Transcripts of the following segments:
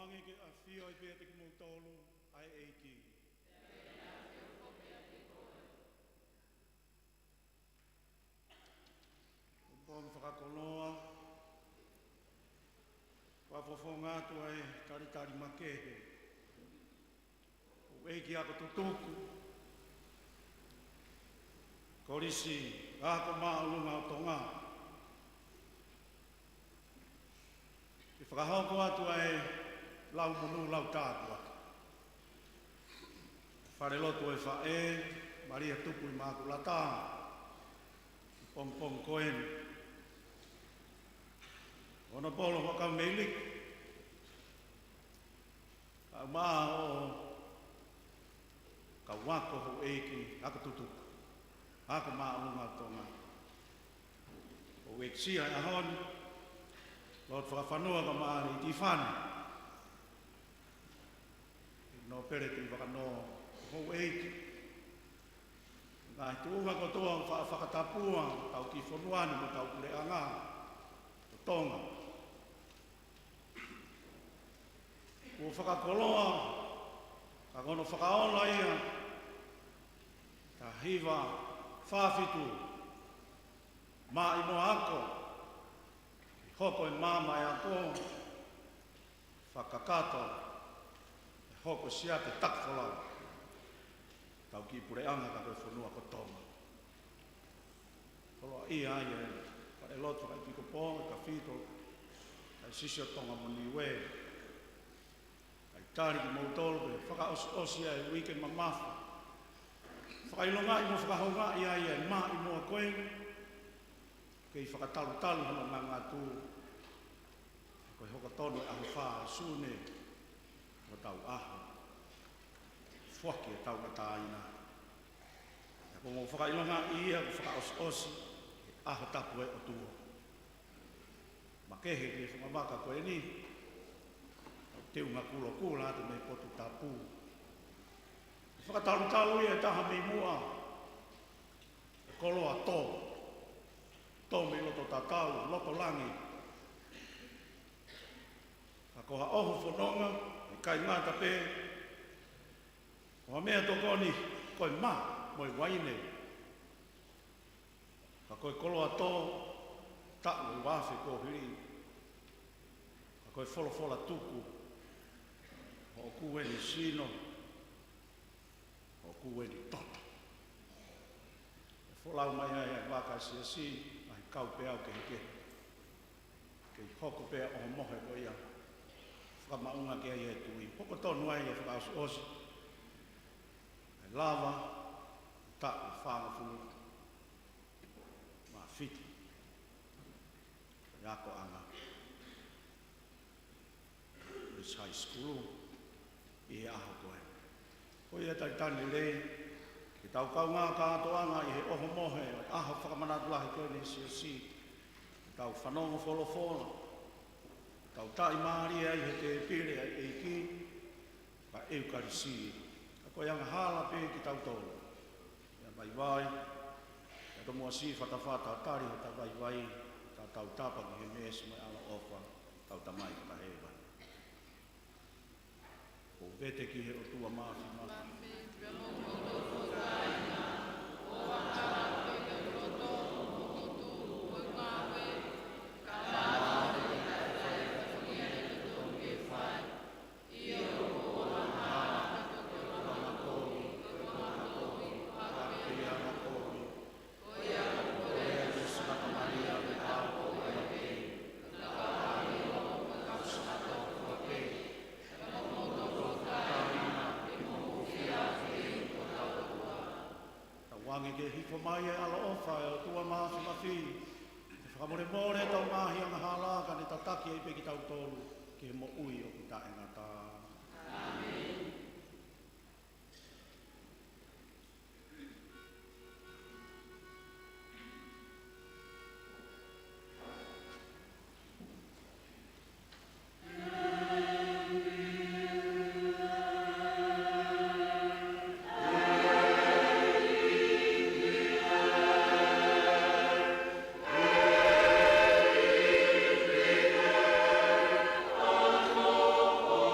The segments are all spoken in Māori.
wangi ke a fio I pia te kumu tolu ai eiki. Bong whakakoloa, wafofonga tu ai taritari makehe. O eiki ako tutuku. Korisi, ako maulunga o Tonga. I whakahoko atu ai lau munu lau tātua. Falelotu e whae, Malia Tupu Imakulata. Pong pong koen. Ona polo waka melik. Ka maa o ka wako ho eiki ako tutuku. Ako maa unga Tonga. O eksia ahon. Lord whakawhanua ka maari I tifane. No pereti whakano ho eiki. Nā tuunga ko toa whakatapua, tau ki whonuani mo tau kure anga, o Tonga. Ko whakakoloa, ka kono whakaola ia, ka hiwa whawhitu, mā imo ako, ki hoko e māma e ako, whakakato, e hoko sia te takwhalau. Tau ki pureanga ka koe whanua ko Tonga. Koloa ia ai e, Falelotu kai piko pō, ka whito, kai sisi o Tonga mo niwe. Kai tāri ki mautolo, kai whakaosi ai weekend mamafu. Whakailonga I mo whakahonga ia ai e, mā I mo a koe. Kei whakatalu-talu hana ngā ngātū. Koe hoka tono e ahu whā, sūne, o tau ahu. Whaki e Tongataina. E ko mo whakailonga ia, ko whakaosi-osi, e aho tapu e o tua. Makehe ki e whakamaka koe ni, te unga kula-kula te me potu tapu. E whakatalu-talu ia e taha me mua, e koloa tō. Tō me loto tatau, loto langi. Ka koha oho whanonga, e kai ngāta pē, o mea tokoni, koe mā, moi waine. Ka koe koloa tō, tāu I wāwhi ko hiri. Ka koe wholofola tuku, o kuweni sino, o kuweni toto. E wholau mai ai ai waka si, ai kau peau ke heke. Kei hoko pea o mohe ko ia. Whakamaunga ke ai e tui. Hoko tonu ai e whakaosi-osi. Lava, tāu whāngafu, mā whiti, Iako anga. It's high school, I aho koe. Koe e taitani rei, ki tau kau ngā kātoanga I he oho mohe, aho whakamanatulahi koe ni si. Ki tau whanonga wholofola, tau tai maari ai he te pire ai eiki, ka eukarisi. Ko yang hala pe ki tau tolu. Ya vai vai. Ya to mo si fata tari ta vai vai ta tau tapa ki mes mai ala ofa tau tamai ka heva. O vete ki he o tua mafi mafi. Wangi ke hifo mai e ala ofa e o tua mafi mafi. E whakamore tau mahi anga hala ka ne tataki e peki tau tolu ke mo ui o ki ta e ngata. Amen. Oh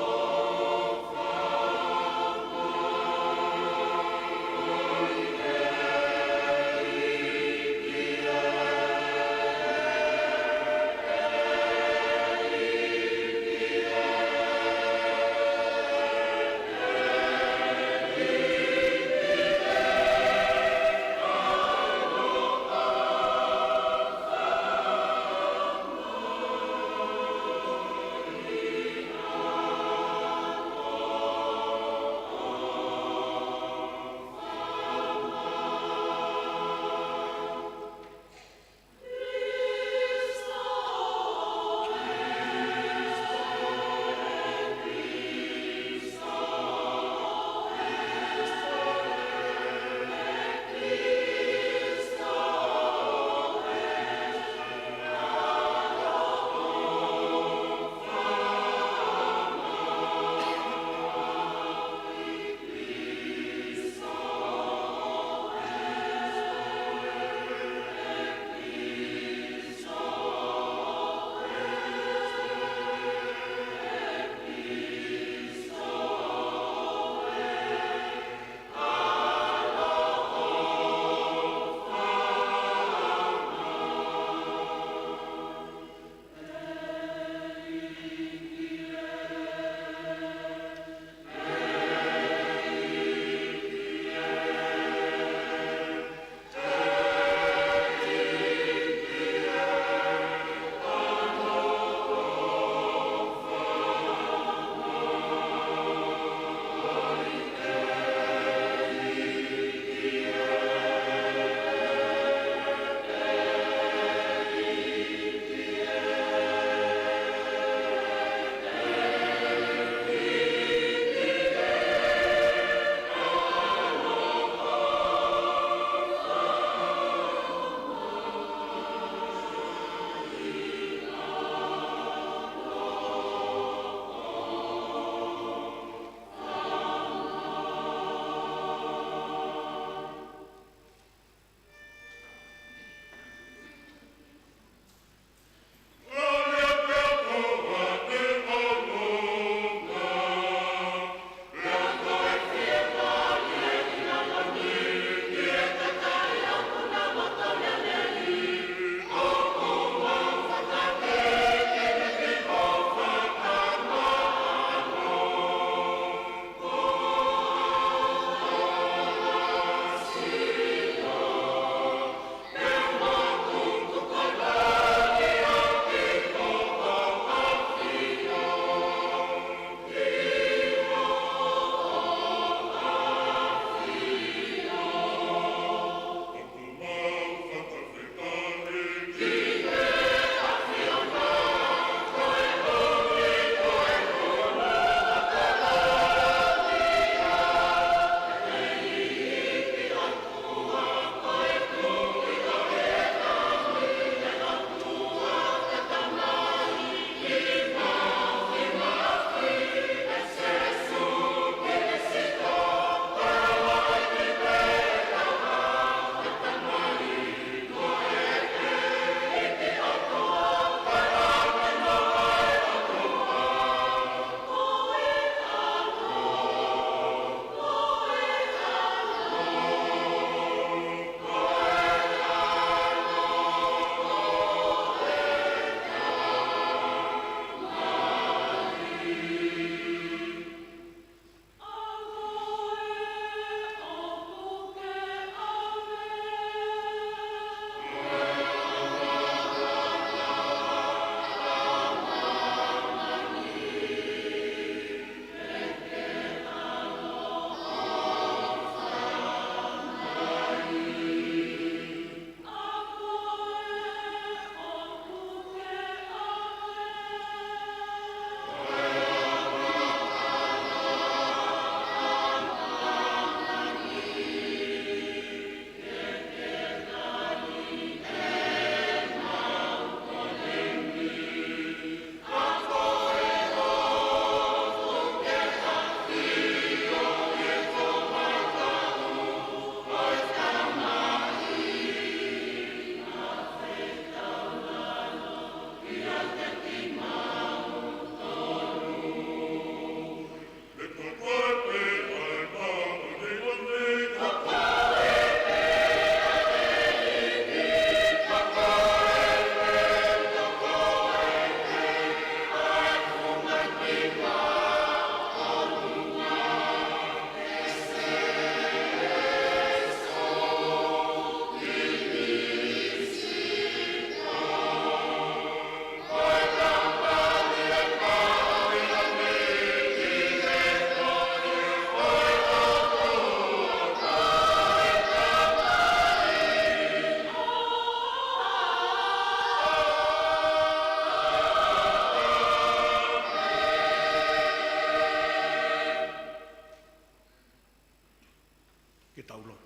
taulo.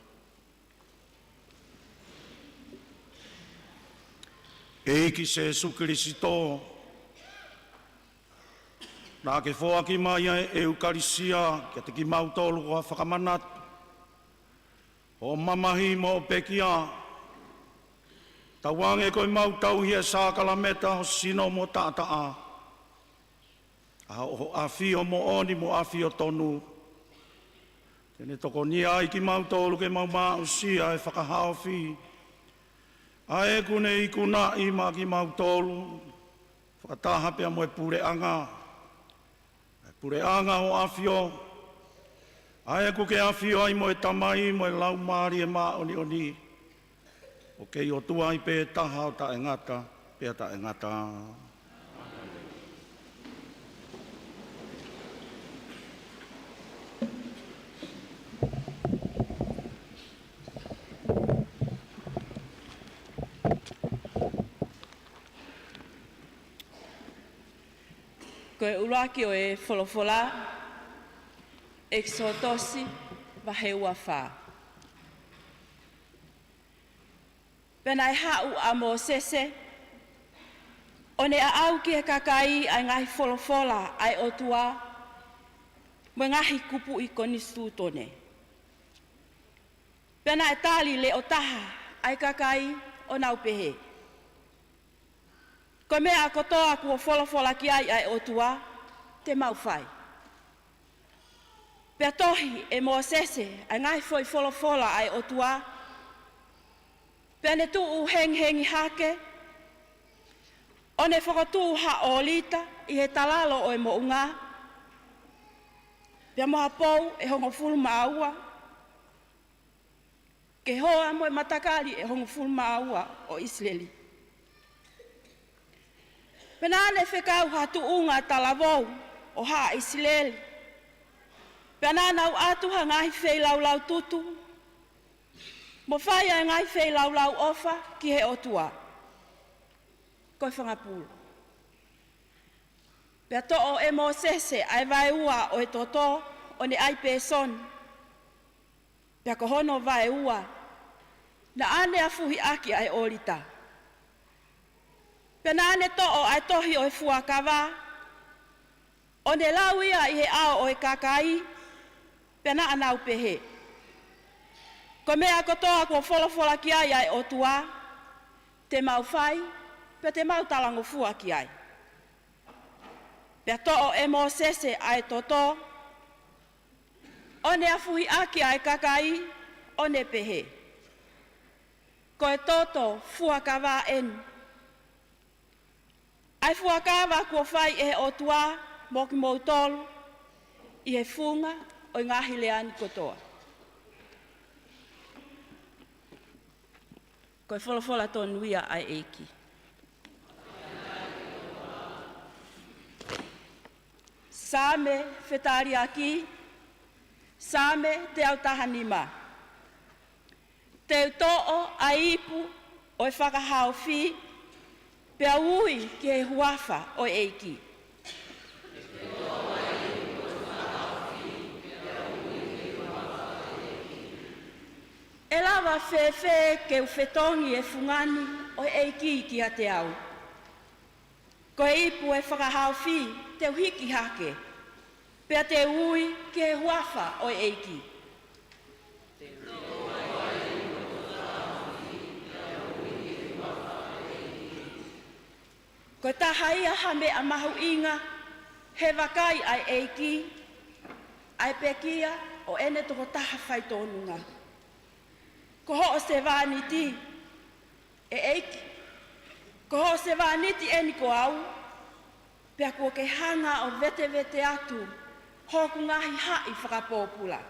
E ki se Jesucristo, nā ke fōa ki mai e Eukarisia, kia te ki mautolu o whakamanatu, o mamahi mo pekia, tawange koe mautau hia sākalameta o sino mo tātaa, a o awhio mo oni mo awhio tonu, tene toko nia ai ki mautolu ke maumā usia e whakahao whi, a e kune i kuna i mā ki mautolu, whakataha pia mo e pureanga o awhio, a e kuke awhio ai mo e tamai mo e lau maari e mā oni oni, o kei o tua i pe taha o ta e ngata, pia ta e ngata. Koe uraki o e wholofola, exotosi, waheua whā. Pena e hau a mō sese, o ne a au ki e kakai ai ngahi wholofola ai otua, mo ngahi kupu i konistu tone. Pena e tali le o taha ai kakai o nau pehe. Ko mea kotoa kua wholofola ki ai otua, te mauwhai. Pea tohi e mō sese ai ngai foi wholofola ai otua, pea ne tuu hengi hake, o ne whakatuu ha o lita i he talalo o e mo unga, pea moha pou e hongo fulu maaua, ke hoa mo e matakari e hongo fulu maaua o Israeli. Pena ane whekau hatu unga talavou o ha Israeli. Pena nau atuha ngahi whei laulau tutu. Mo whaia ngahi whei laulau ofa ki he otua. Koe whangapulu. Pea to'o e mō sese ai vai ua o e toto o ne ai peson. Pea ko hono vai ua. Na ane afuhi aki ai olita. Pena ane to'o ai tohi o e fuakawa, o ne lauia i he ao o e kakai, pena anau pehe. Ko mea kotoa kua wholofola ki ai o tua, te mau whai, pe te mau talango fua ki ai. Pea to'o e mō sese ai toto, o ne afuhi aki ai kakai, o ne pehe. Ko e toto fuakawa enu. Ai fuakawa kua whai e o tua, mo ki mautolu, i he funga o ngahi leani kotoa. Koe wholofola tonuia ai eiki. Same whetari aki, same te autahanima. Te uto'o a ipu o e whakahao whi, pea ui ki he huafa o eiki. E lawa whewhe ke uwhetongi e fungani o eiki ki a te au. Ko e ipu e whakahao whi te uhiki hake, pea te ui ki he huafa o eiki. Ko taha ia hame a mahu inga, he wakai ai eiki, ai pekia o ene toko taha whai tōnunga. Ko ho o se wāniti e eiki, ko ho o se wāniti eni ko au, pea kua ke hanga o vete vete atu, hoku ngahi hai whakapōpula.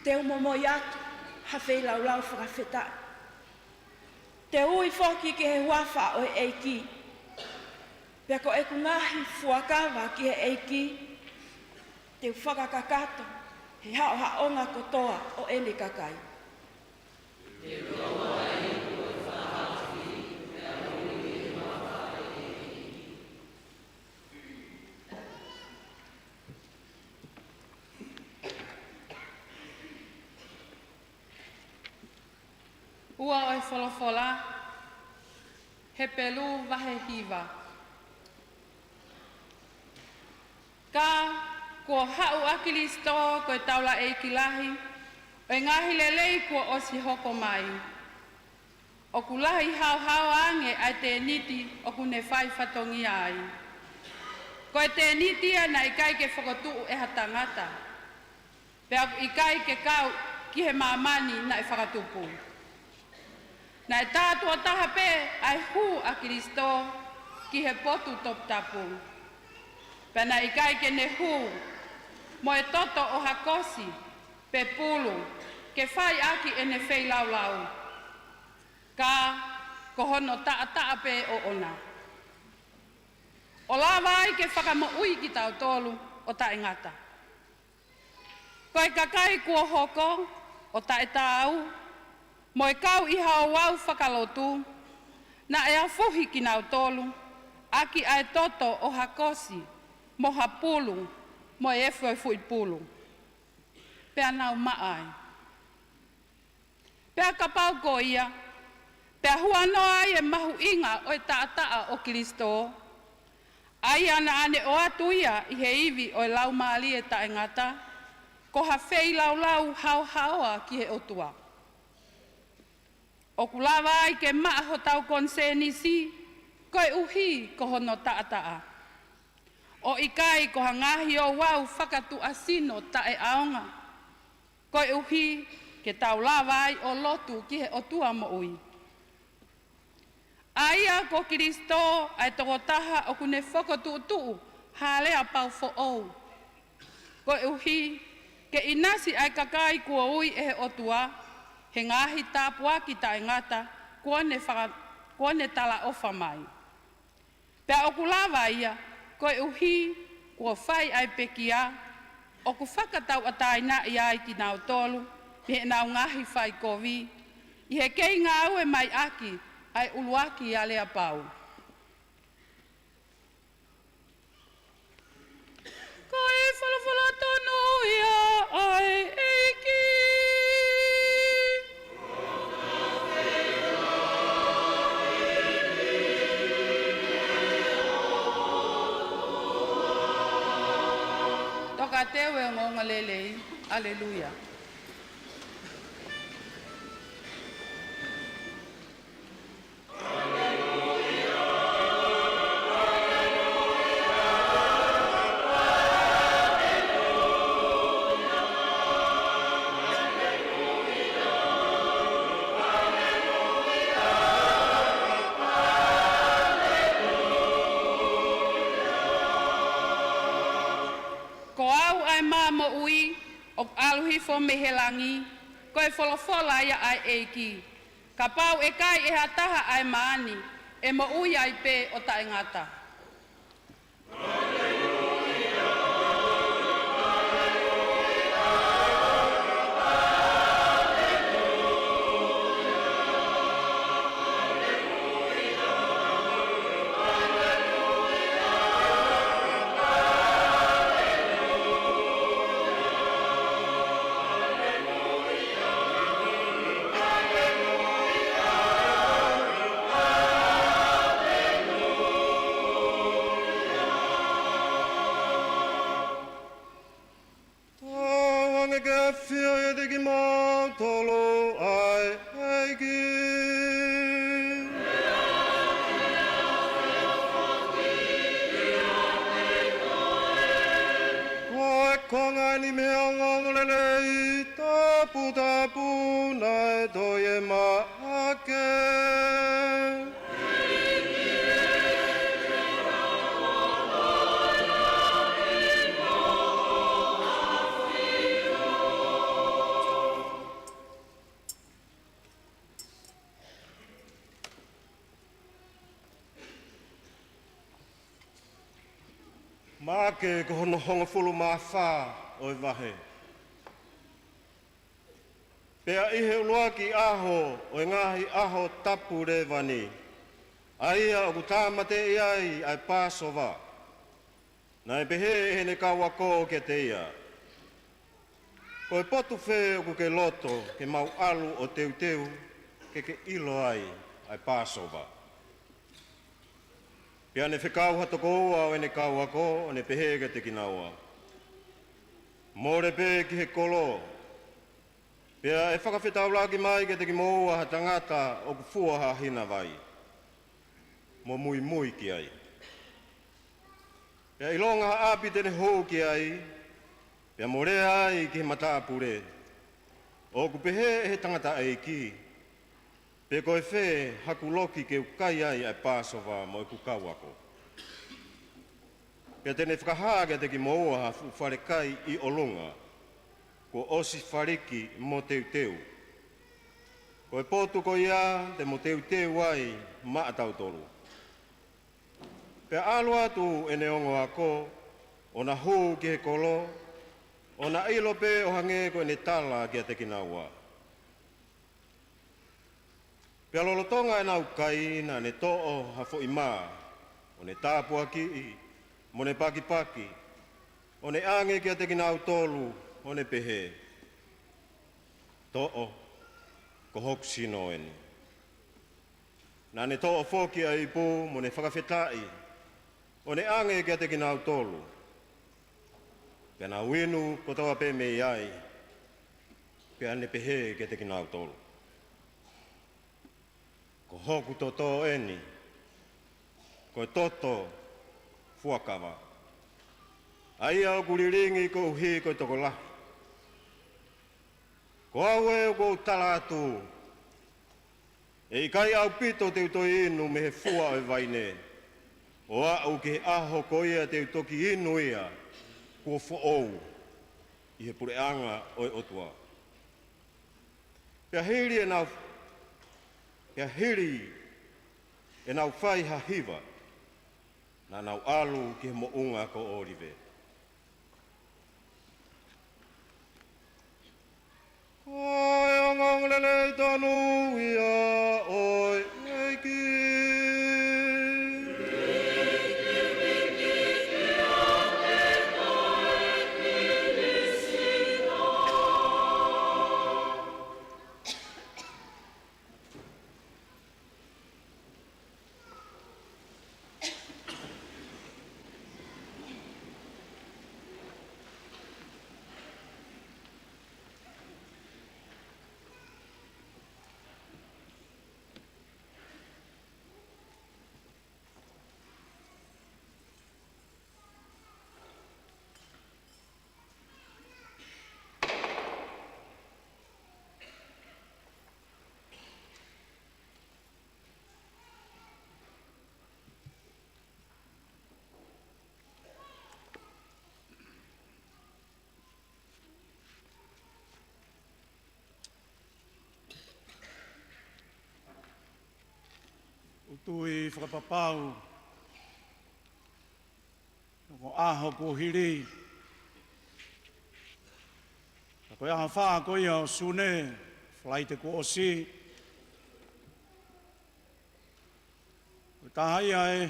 Te umomoi atu, hawhei laulau whakawheta'i. Te ui whoki ki he huafa o e eiki. Pea ko e ku ngahi fuakawa ki he eiki. Te whakakakato, he hao haonga kotoa o ene kakai. Te ua ai kua whahawhi, pea ui ki huafa o eiki. Ua o e wholofola, he pelu wahe hiva. Ka kua hau a Kilisto koe taula e kilahi, o e ngahi lelei kua osi hoko mai. O kulahi hau ange ai te niti o kune whai whatongi ai. Koe te niti ana i kai ke whakatuu e hatangata. Pea i kai ke kau ki he mamani na e whakatupu. Na e tātua taha pe ai hu a Kilisto ki he potu Tongatapu. Pea na i kai ke ne hu mo e toto o hakosi pe pulu ke whai aki e ne whei lau lau. Ka kohono taa pe o ona. O la vai ke whakamo ui ki tau tolu o tae ngata. Koe kakai kua hoko o tae tau, mo e kau i hao wau Falelotu, na e afuhi ki nau tolu, aki ai toto o hakosi, mo hapulu, mo e fui pulu. Pea nau maai. Pea kapau ko ia, pea huano ai e mahu inga o e taa o Kilisto. Ai ana ane o atu ia i he iwi o e lau Malia tae ngata, ko ha whei lau hau ki he otua. O kulawa ai ke maa ho tau konsenisi, koe uhi ko hono taa. O ikai ko hangahi o wau whakatu asino tae aonga, koe uhi ke tau lawa ai o lotu ki he otua mo ui. Aia ko Kilisto ai toko taha o kune whakatuutuu haalea pau fo ou. Koe uhi ke inasi ai kakai kua ui e he otua, he ngahi tāpua ki tae ngata kua ne tala ofa mai. Pea o kulawa ia, koe uhi kua whai ai pekia, o ku whakatau a taina i ai ki nau tolu, he nau ngahi whai kovi, i he kei ngā ue mai aki, ai uluaki a lea pau. Ko e whalawhala tonu ia ai eiki. Toka teo e ngonga lelei. Aleluia. O aluhi fo mehelangi, ko e wholofola ia ai eiki. Ka pau e kai e hataha ai maani, e mo ui ai pe o tae ngata. Make ko hono honga fulu maa wha o i wahe. Pea ihe uluaki aho o i ngahi aho tapu rewani. Aia o ku tāmate iai ai pāsova. Nai pehe he ne kaua kō ke te ia. Ko e potu whē o ku ke loto ke mau alu o teu, ke ilo ai Passover. Pia ne whekau hatoko ua o ne kau ako o ne pehega te kinaua. Mōre pē ki he kolo. Pia e whakawhetau laki mai ke te ki moua ha tangata o ku fuaha hina vai. Mo mui mui ki ai. Pia ilonga ha api tene hou ki ai. Pia morea ai ki he matapure. O ku pehe he tangata ai ki. Pe koe whē haku loki ke ukai ai Passover mo e ku kau ako. Pia tene whakahāga te ki moua ha wharekai i olunga. Ko osi whariki mo teu teu. Ko e pōtu ko ia te mo teu teu ai maatau tolu. Pea alu atu e ne ongo ako, o na huu ki he kolo, o na ilo pe o hange ko e ne tala ki a te kinaua. Pea lolo Tonga e nau kai na ne to'o hafo i maa, o ne tāpua ki i, mo ne paki paki, o ne ange ki a te kinau tolu, o ne pehe. To'o, ko hokusino eni. Na ne to'o foki a ipu, mo ne Fakafeta'i, o ne ange ki a te kinau tolu. Pea na winu ko tawa pe me iai, pea ne pehe ki a te kinau tolu. Ko hoku toto eni, ko e toto fuakawa. Aia o kuriringi ko uhi ko toko lahi. Ko au e o ko talatu. E i kai au pito te utoi inu me he fua o e vaine. O au ke aho ko ia te utoki inu ia. Kua fo'ou. I he pureanga o e otua. Pea hiri e nau. Pea hiri e nau whai hahiva. Na nau alu ki he mounga ko orive. Oi ongong lele tonu ia oi eki. Tui whakapapau, ko aho ko hiri, ko aha wha ko ia o sune, whlaite ko osi, ko tahaia e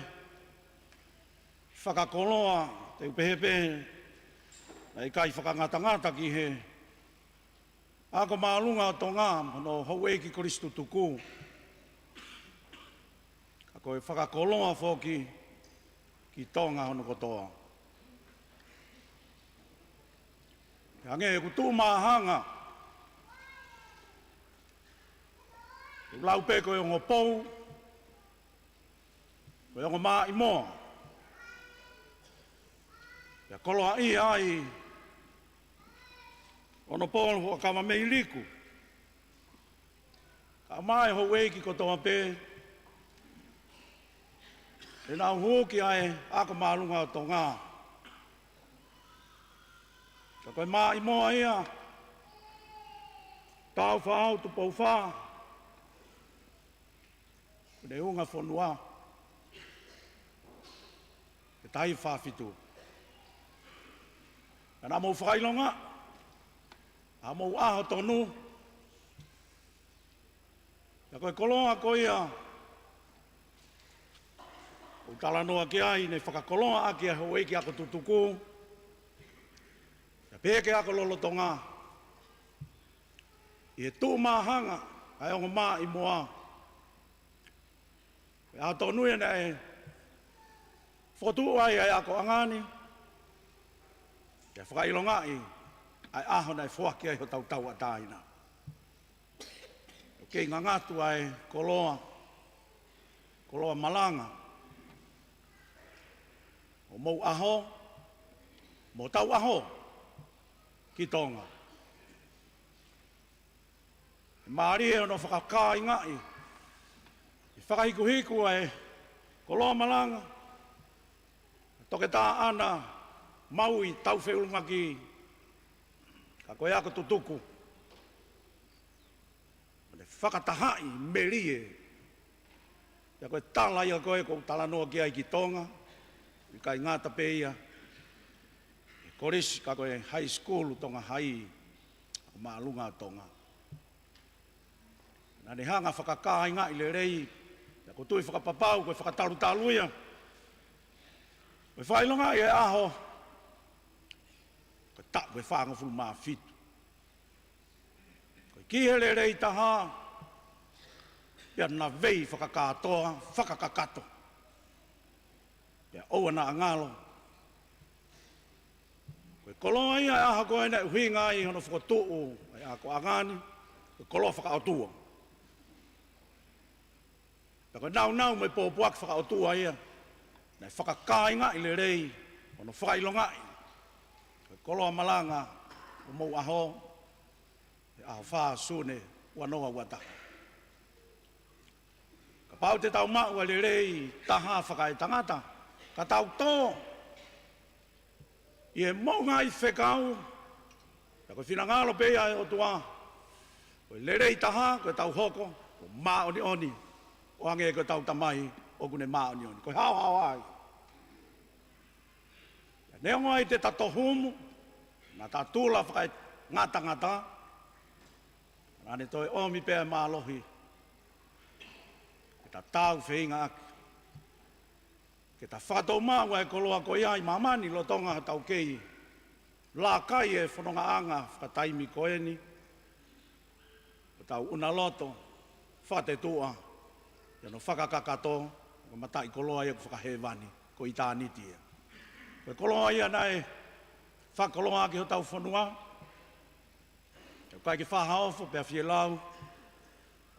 whakakoloa, te upehepe, na i kai whakangatangata ki he, ako maalunga o Tonga, no hauei ki Kristu tuku, ko e whakakoloa whoki ki Tonga hono kotoa. Ka nge e kutu mahanga. E lau pe ko e ongo pou. Ko e ongo maa imoa. Ka koloa i ai. Ono pou ho kama mei liku. Ka mai ho weiki kotoa pe. E nā hōki ai ako mārunga o Tonga. Ka koe mā i moa ia. Tau whaau tu pou wha. Kune unga whanua. Ke tai whawhitu. Ka nā mou whakailonga. A mou aho tonu. Ka koe koloa ko ia. O tala noa ki ai, nei whakakoloa aki a hoi ki ako tutuku. Ka pēke ako lolo Tonga. I e tū mahanga, ai ongo mā I moa. E a tonu e na e whotu ai ai ako angani. E whakailonga I ai aho na e whuaki ai ho tau tau ataina. Kei ngā ngātu ai koloa malanga. O mou aho, mo tau aho, ki Tonga. E maari e ono whakakā I ngai. I whakahiku ai koloa malanga. Toke tā ana maui tau whiulunga ki. Ka koe ako tutuku. Whakatahai merie. Ia koe tala ia koe ko talanoa ki ai ki Tonga. I kai ngāta peia. E korisi ka koe high school Tonga hai. O maalunga Tonga. Nā ne hanga whakakai ngā I le rei. Ia ko tui whakapapau koe whakatalu-taluia. Koe whailonga I e aho. Koe tak koe whangafulu maa fitu. Koe ki hele rei taha. Ia na vei whakakatoa, whakakakato. Ia oua na angalo. Koe koloa ia aha koe na uhinga I hono whakotuu. Ai ako angani, koe koloa whakaotua. Ia koe nau me pōpuak whakaotua ia. Nai whakakainga I le rei, hono whakailongai. Koe koloa malanga, o mou aho. Ia aho whaa sune, wanoa wata. Pau te tau mau le rei taha whakai tangata. Ka tau tō. I e maunga I whekau. Ia koe whinangalo pēia e o tua. Koe le rei taha, koe tau hoko. Koe maa oni oni. O ange koe tau tamai. O kune maa oni oni. Koe hao ai. Ia neongo ai te tato humu. Nā tā tūla whakai ngata. Nāne toi omi pēa maa lohi. Ta tau whinga aki. Ke ta whato māua e koloa ko iai mamani lo Tonga tau kei. La kai e whanonga anga whakataimi koeni. O tau una loto, whate tua. Ia no whakakakato, ko matai koloa ia ko whakahewani, ko i tāniti ia. Koe koloa ia nai, whakoloa aki ho tau whanua. Ia kai ki whahaofo, pia whielau.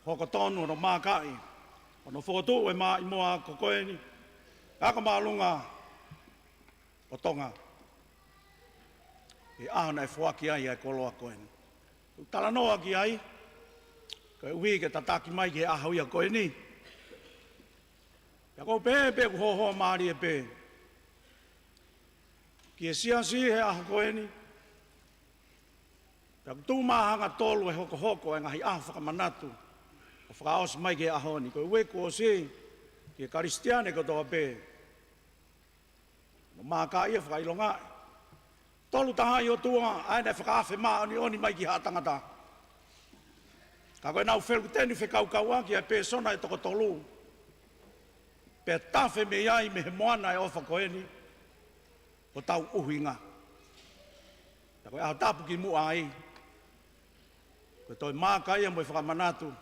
Hoko tonu no mākai. Ono whotu e maa I moa kokoeni. Aka maalunga o Tonga. E ahona e whuaki ai e koloa koeni. Tala noa ki ai. Ka uhi ke tataki mai ki e ahau ia koeni. Ia kou pēpē ku hoho maari e pē. Ki e siasi he aho koeni. Ia ku tū mahanga tolu e hoko e ngahi aho whakamanatu. O whakaos mai ke ahoni, koe weku o si, ke karistiane ko toa pē. No māka ia whakailongai. Tolu taha I o tua, aina whakaafe maa oni mai ki hātangata. Ka koe nau whelku teni whekaukau aki a pē sona e toko tolu. Pē tawhe me iai me he moana e ofa koeni, o tau uhinga. Ka koe aho tapu ki mua ai. Koe toi māka ia mo e whakamanatu.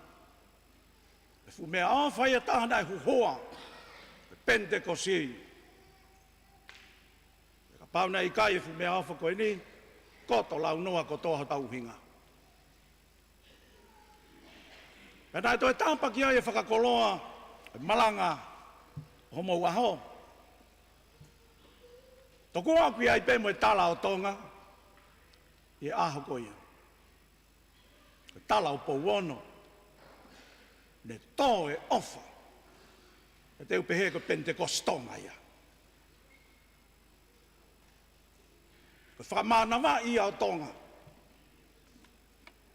E fu mea awhai e tahana e huhoa, e Pentekosi. E ka pauna I kai e fu mea awha koe ni, koto lau noa ko toha tau hinga. E nai toi tāmpaki ai e whakakoloa, e malanga, homo aho. Toko aku ai pe mo e tala o Tonga, I aho koe. E tala o pouono. Ne tō e ofa. E te upehe ko Pentekostonga ia. Ko whakamānawa ia o Tonga.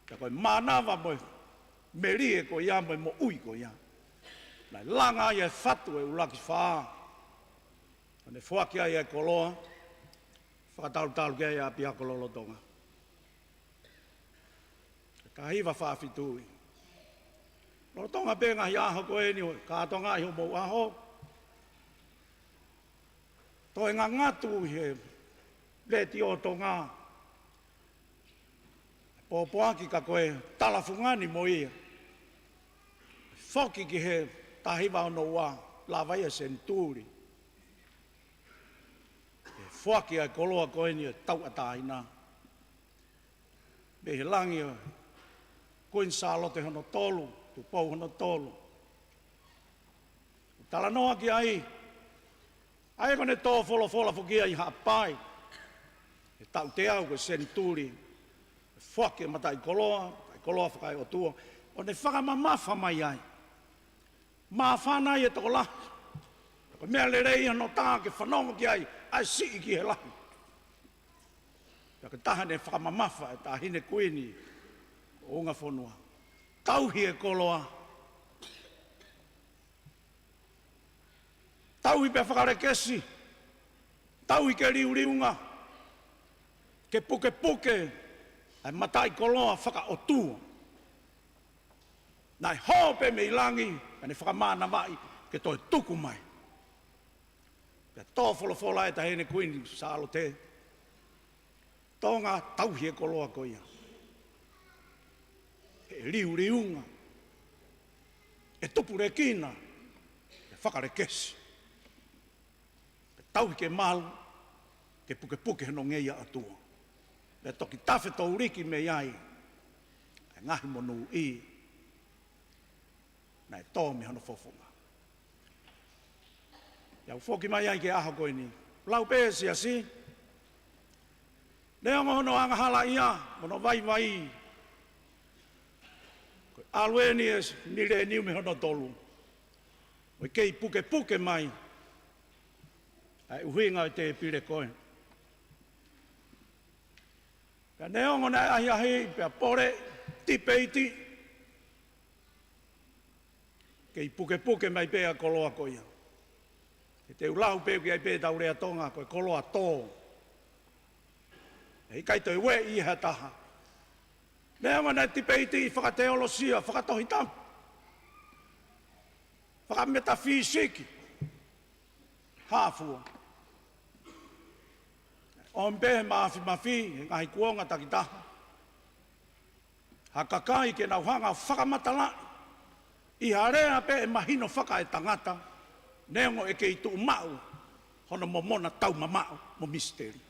Ka koe mānawa mo merie ko ia mo ui ko ia. Nai langa ia e whatu e ulaki whaa. Ne whuaki ai e koloa. Whakatalu kia ia api akololo Tonga. Ka hiwa whaafitui. No Tonga penga hi aho koe ni ka tonga I mo aho. To e ngatu he leti o Tonga. Popoaki ka koe talafungani mo ia. Foki ki he tahiwa ono wa la vai e senturi. E foki ai koloa koeni e tau ataina. Me he langi o koin salote hono tolu, tu pou hono tolu. Tala noa ki ai. Ai kone tō fola fokia i hapai. E tau te au ko senturi. E foki e mata i koloa whakai o tua. O ne whakamamafa mai ai. Mawhana i e toko lahi. Ko mea le rei ano tā ke whanongo ki ai. Ai si i ki he lahi. Ka taha ne whakamamafa e tā hine kuini. O unga whanua. Tauhi e koloa. Tauhi pe whakare kesi. Tauhi ke riuriunga. Ke puke. Ai matai koloa whaka o tua. Nai hope me ilangi. Ane whakamana mai ke toi tuku mai. Pea tō wholofola e tahene kuini sālo te. Tonga tauhi e koloa koia. E riuriunga. E tupu re kina. E whakare kesi. E tauhi ke malu. Ke puke heno ngeia atua. Me toki tawhe tō uriki me iai. E ngahi monu i. Nai tō me hono fofonga. Iau foki mai ai ke aha koe ni. Lau pēsi asi. Neongo hono anga hala ia. Mono vai. Koe alueni es nire niu me hono tolu. Oi kei puke mai. Ai uhinga i te pire koe. Pea neongo nai ahi pea pore tipeiti. Kei puke mai pea koloa koia. E te ulahu peo ki ai pea taurea tonga koe koloa tō. E kai toi we i ha taha. Neongo nai tipeiti i whakateolosia, whakatohitampu. Whakametafisiki. Hāfua. O mpehe mafi, ngahi kuonga takitaha. Hakakai ke nauhanga whakamatala. I harea pe e mahino whaka e tangata. Neongo e kei tu mau. Hono momona tau mamau, mo misteri.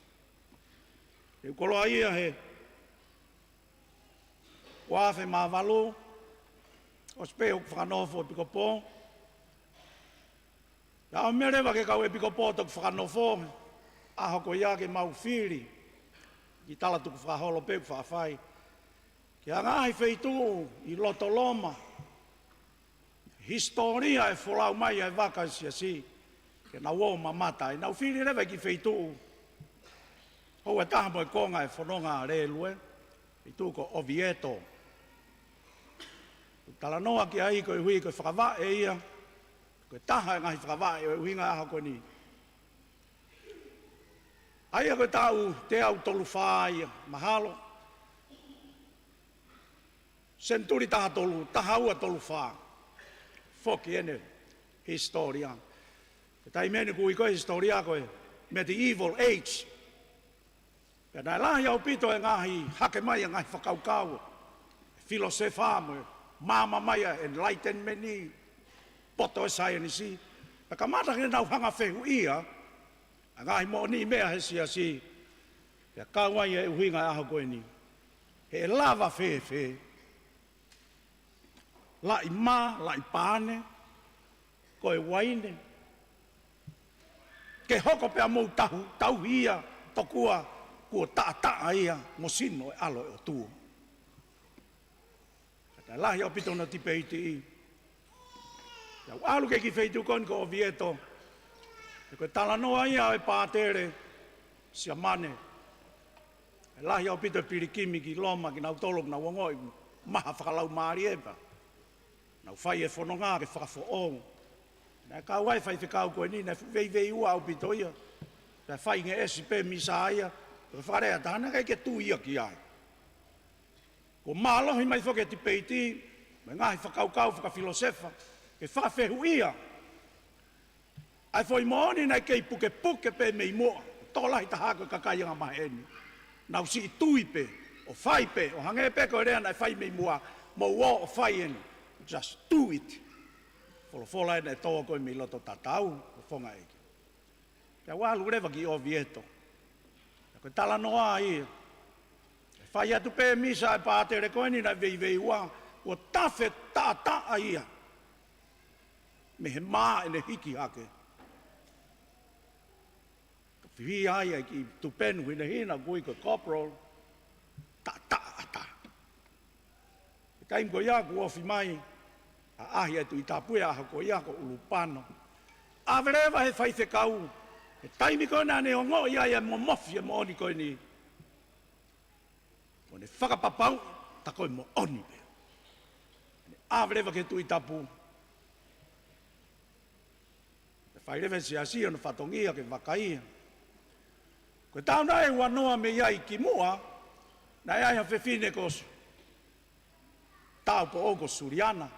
E ukoloa ia he. Wafe mawalo. Ospe uk whakanofo e pikopo. Ia o merewa ke kau e pikopo tok whakanofo. Aho ko ia ke mau whiri. Ki tala tuku whaholo pe whawhai. Ki a ngahi wheitu i loto loma. Historia e wholau mai ai waka si. Ke na uo mamata. I nau whiri rewa ki wheitu. Hou e taha mo e konga e whanonga re lue. Wheitu ko Oviedo. Tala noa ki ai ko e hui ko whakawa e ia. Ko e taha e ngahi whakawa e huinga aha ko ni. Aia koe tau te au tolu whaia, mahalo. Senturi taha tolu, taha ua tolu whaa. Foki ene, historia. Tai mene kui koe historia koe, medieval age. Pea nai lahi au pito e ngahi hake mai e ngahi whakaukau. Filosefa mo, mama mai e enlightenment, poto e science. Pea kamata ke nau hanga whehu ia, ngahi mo ni mea he si. Pea kauai e uhinga aho koe ni. He lava whe. Lai ma, lai pāne, koe waine. Ke hoko pea mou tau ia, tokua, kua taa ia, mo sino e alo e o tuo. Kata lahi au pito na tipeiti i. Iau alu ke ki wheitu kon ko Oviedo. E koe tala noa ia e pātere, sia mane. E lahi au pito pirikimi ki loma, ki nau tolok na wangoi, maha whakalau maari ewa. Nau whai e whanonga ke whakafo o. Nā ka wai whai whikau koe ni, nā vei ua au pito ia. Nā whai nge esi pe misa aia, e wharea tāna kai ke tū ia ki ai. Ko mālohi mai whoke ti peiti, me ngahi whakaukau whakafilosefa, ke whawhehu ia. Ai foi mooni nai kei puke pe mei moa. Tolahi taha koe kakai anga maheni. Nau si i tui pe, o whai pe, o hange pe koe rea nai whai mei moa, mo o whai eni. Just do it. Folofola e toa koe mi loto tatau, o fonga eke. Pea walu rewa ki o vieto. Koe tala noa ia. E whai atu pe misa e pātere koe ni na vei ua, o tafe ta ia. Me he maa ene hiki hake. Whihi aia ki tupenu hina hina kui ko corporal, ta. E kaim ko ia ku ofi mai, a ahi atu i tapue aha ko ia ko ulupano. Averewa he whai kau, e taimi koe nane o ngoi aia mo mofi e mo oni koe ni. Ko ne whakapapau, ta koe mo oni pe. Averewa ke tu i tapu. E whai rewe si asia no whatongia ke wakaia. Koe tau nai wanoa me iai ki mua, na iai ha whewhine kosu. Tau po ogo suriana.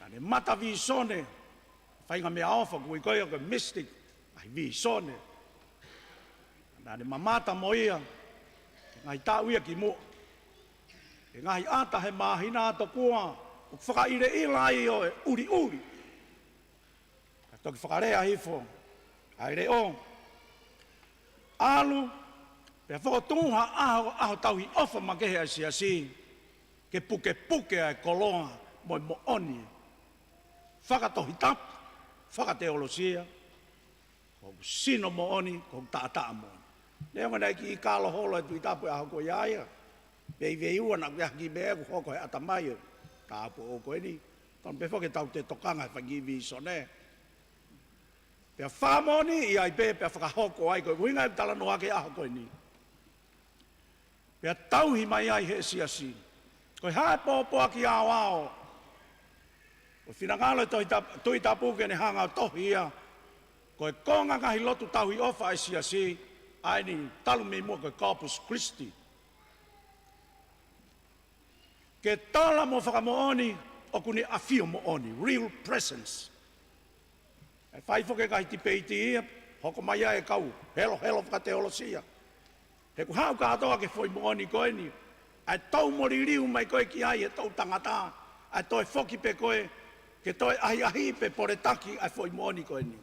Nane mata vi sone, whainga mea ofa kui koe o ke mystic, ai vi sone. Nane mamata mo ia, ngai tau ia ki mua. E ngai ata he mahina ato kua, o whakaire ila i o e uri. Ka toki whakarea hifo. Aire o. Alu, pia whakotunga aho tau hi ofa makehe a siasi, ke puke ai koloa mo oni. Whakatohi tapu, whakateolosia, ko sino mo oni, ko taa mo oni. Leo ngai ki I kālo holo e tui tapu aho ko iaia, vei ua na kia ki mea ku hoko he atamai, tapu o koe ni, ton pe whake tau te tokanga e whangi vi sone. Pea whamoni I ai pe pea whakahoko ai koe, winga e tala noa ke aho koe ni. Pea tauhi mai ai he siasi. Koe hae pōpoa ki ao. Koe whinangalo e tui tapu ke ne hanga o tohi ia. Koe konga ngahi lotu tauhi ofa ai siasi. Ai ni talu me mua koe Corpus Christi. Ke tala mo whakamooni, o kuni afio mo oni, real presence. E whai whoke kai ti peiti ia, hoko mai e kau, helo whakateolosia. He ku hau katoa ke whoi mooni koe ni, ai tau mori riu mai koe ki ai e tau tangata, ai toi whoki pe koe, ke toi ahi pe pore taki ai whoi mooni koe ni.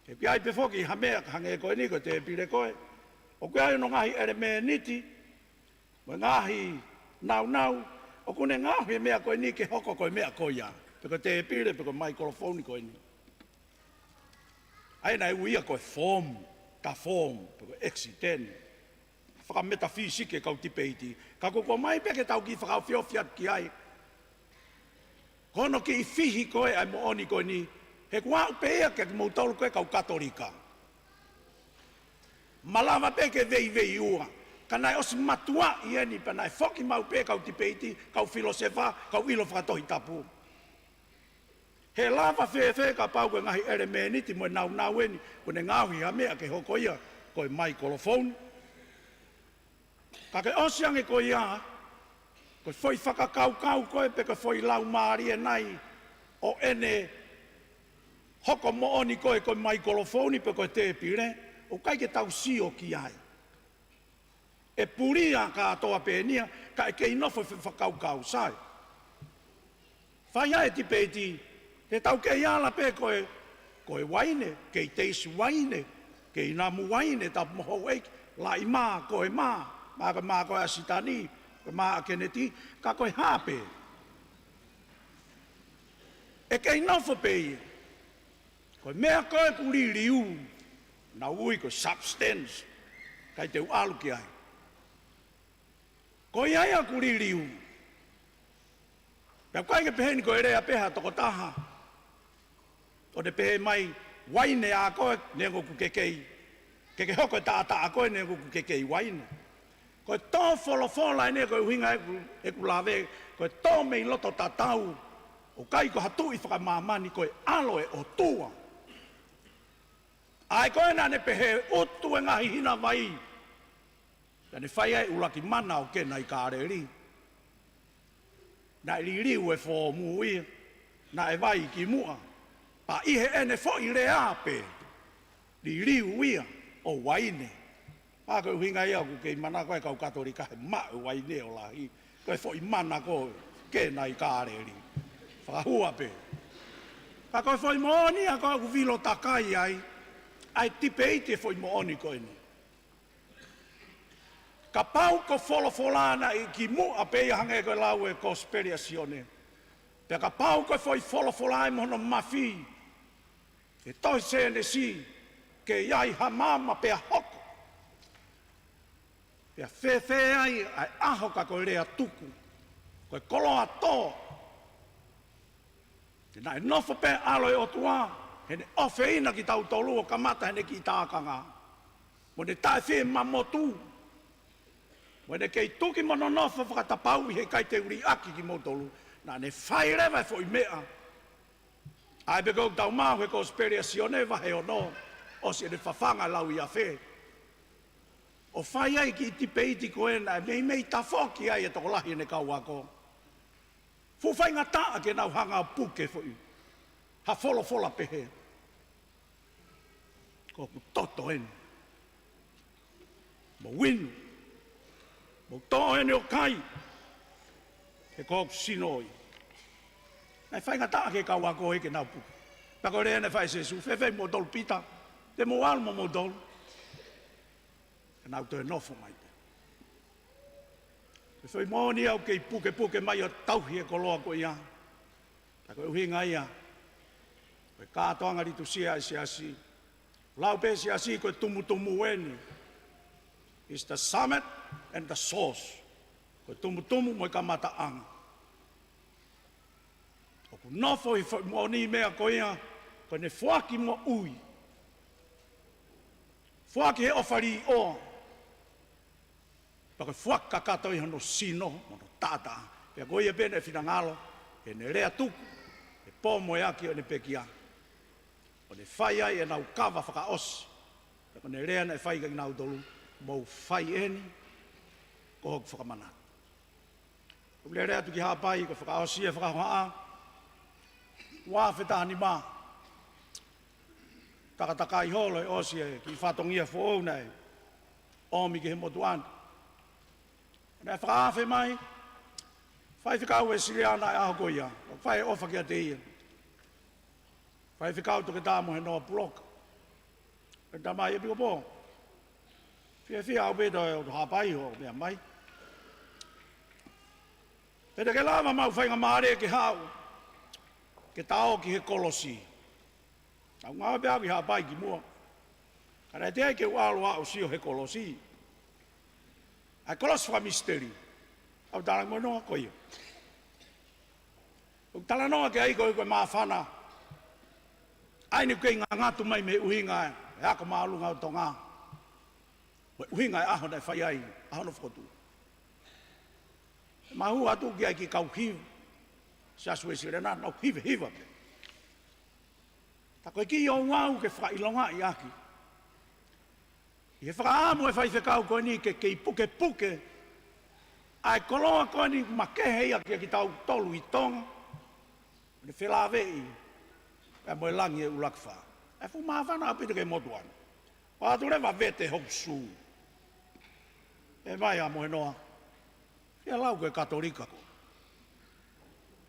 He ki ai pe whoki hamea hange koe ni koe te pire koe, o koe ai no ngahi ere me niti, mo ngahi nau, o kune ngahi mea koe ni ke hoko koe mea koe ia. Peko te pire, peko mai kolofoni koe ni. Aina e uia koe form, peko exiteni. Whaka metafisike kau tipeiti. Ka koko mai peke tau ki whakau whiofiat ki ai. Kono ki I whihi koe ai mo oni koe ni. He kua upe ea ke mou tolu koe kau katolika. Malawa peke vei ua. Kanai osi matua I eni panai whoki mau pe kau tipeiti, kau filosefa, kau ilo whakatohi tapu. He lava whewhe ka pau koe ngahi ere me niti mo nau eni, kone ngāhui ha mea ke hoko ia, koe mai kolofoni. Ka ke osiange koe ia, koe whoi whakakau koe pe koe whoi lau maari e nai, o ene hoko mo oni koe mai kolofoni pe koe te pire, o kai ke tau sio ki ai. E puria ka atoa pēnia, ka e kei nofo whakau sai. Whai ai ti pēti, te tau kei ala pe koe waine, kei teisi waine, kei namu waine, tau moho eiki, lai maa, koe maa koe asitani, koe maa keneti, ka koe hape. E kei nofo pei, koe mea koe kuri riu, na ui koe substance, kai te ualu ki ai. Koe aia kuri riu, pea koe ke peheni koe rea peha toko taha, o ne pehe mai waine a koe nengo ku kekei. Keke hoko e taata a koe nengo ku kekei waine. Koe tō wholofola e ne koe uhinga e ku lawe, koe tō mei loto tatau, o kai ko hatu I whakamamani koe aloe o tua. Ai koe na ne pehe utu e ngahi hina vai. Ja ne whai ai ulaki mana o kena I kāreri. Na riu e whō mua, na e vai ki mua. Pa ihe ene fōi rea pe, li riu ia o waine. Pa koe uhinga ia ku kei mana koe kau katorika he mau waine o lahi. Koe fōi mana koe, ke nai kāreri. Whakahua pe. Ka koe whai mooni a koe ku vilo takai ai tipe ite whai mooni koe ni. Ka pau ko wholofolana i ki mu a pei hange koe lau e conspiracione. Pea ka pau koe whai wholofolai mohono mafi. E toi sene si ke iai hamama pea hoko. Pea whewhe ai aho ka koe rea tuku. Koe koloa tō. Te nai nofo pe aloe o tua. Hene ofe ina ki tau tolu o kamata hene ki tākanga. Mo ne tae whi mamotu. Mo ne kei tuki mono nofo whakatapau i he kai te uri aki ki motolu. Na ne whai rewa fo i mea. Ai be kou tau mahu he conspiracione wahe o no. O si ene whawhanga lau i a whe. O whai ai ki tipe iti koena, mei tafoki ai e toko lahi ene kau ako. Fu whai ngata ke nau hanga puke fo i. Ha fola pehe. Ko ku toto ene. Mo winu. Mo toa ene o kai. Ke ko sinoi. Nei whai ngata ke kau ako e ke nau puke. Pako rea ne whai se su. Whewhai mo dolu pita. Te mo almo mo dolu. Nau te nofo mai te. Te whai mōni au kei puke mai o tauhi e koloa ko ia. Ta koe uhinga ia. Koe kātoanga ritu sia e siasi. Lau pe siasi koe tumu weni. Is the summit and the source. Koe tumu mo i ka mataanga. O ku nofo i whai mōni mea ko ia. Koe ne whaki mo ui. Whaki he ofari o. Paka whaka kato i hano sino, mono tata. Pea koe ia pene e whina e ne rea tuku, e pōmo e aki o ne pekia. O ne whai ai e nau kawa whakaosi. Pea ne rea na e whai ka i nau tolu, mou whai eni, ko hoku whakamana. Ko le rea tuki hapai, ko whakaosi e whakahoa, wā whetahani mā. Takataka i holo e osi e ki whatongia fo nei, omi ki he motu anu. Nē whakawhe mai, whai whikau e siriana e aho koia, whai e ofa ki a te ia. Whai whikau toke tāmo he noa puloka. E tā mai e piko pō. Whia au pēto e o hapai ho, mea mai. Pēta ke lama mau whainga maare ke hau, ke tāo ki he kolosi. Au ngā pēau ki hapai ki mua. Kare te ai ke ualo au sio he kolosi. Ai kolos wha misteri. Au tala ngoi noa koia. Au tala noa ke ai koe mawhana. Ai ni kei ngā ngātu mai me uhinga e. E ako maalu ngau Tonga. Uhinga e aho nei whai ai. Aho no whakotu. Mahu atu ki ai ki kau hiu. Se asu e sirena nau hiva. Ta koe ki o ngau ke whailonga i aki. I he whakaamu e whai whekau koe ni ke kei puke. Ai koloa koe ni makehe ia ki tau tolu i Tonga. Ne whelāwe i. E moe langi e ulakwha. E fu mawhana apita ke motuan. Wātu rewa vete hoku sū. E mai a moe noa. Whia lau koe katolika ko.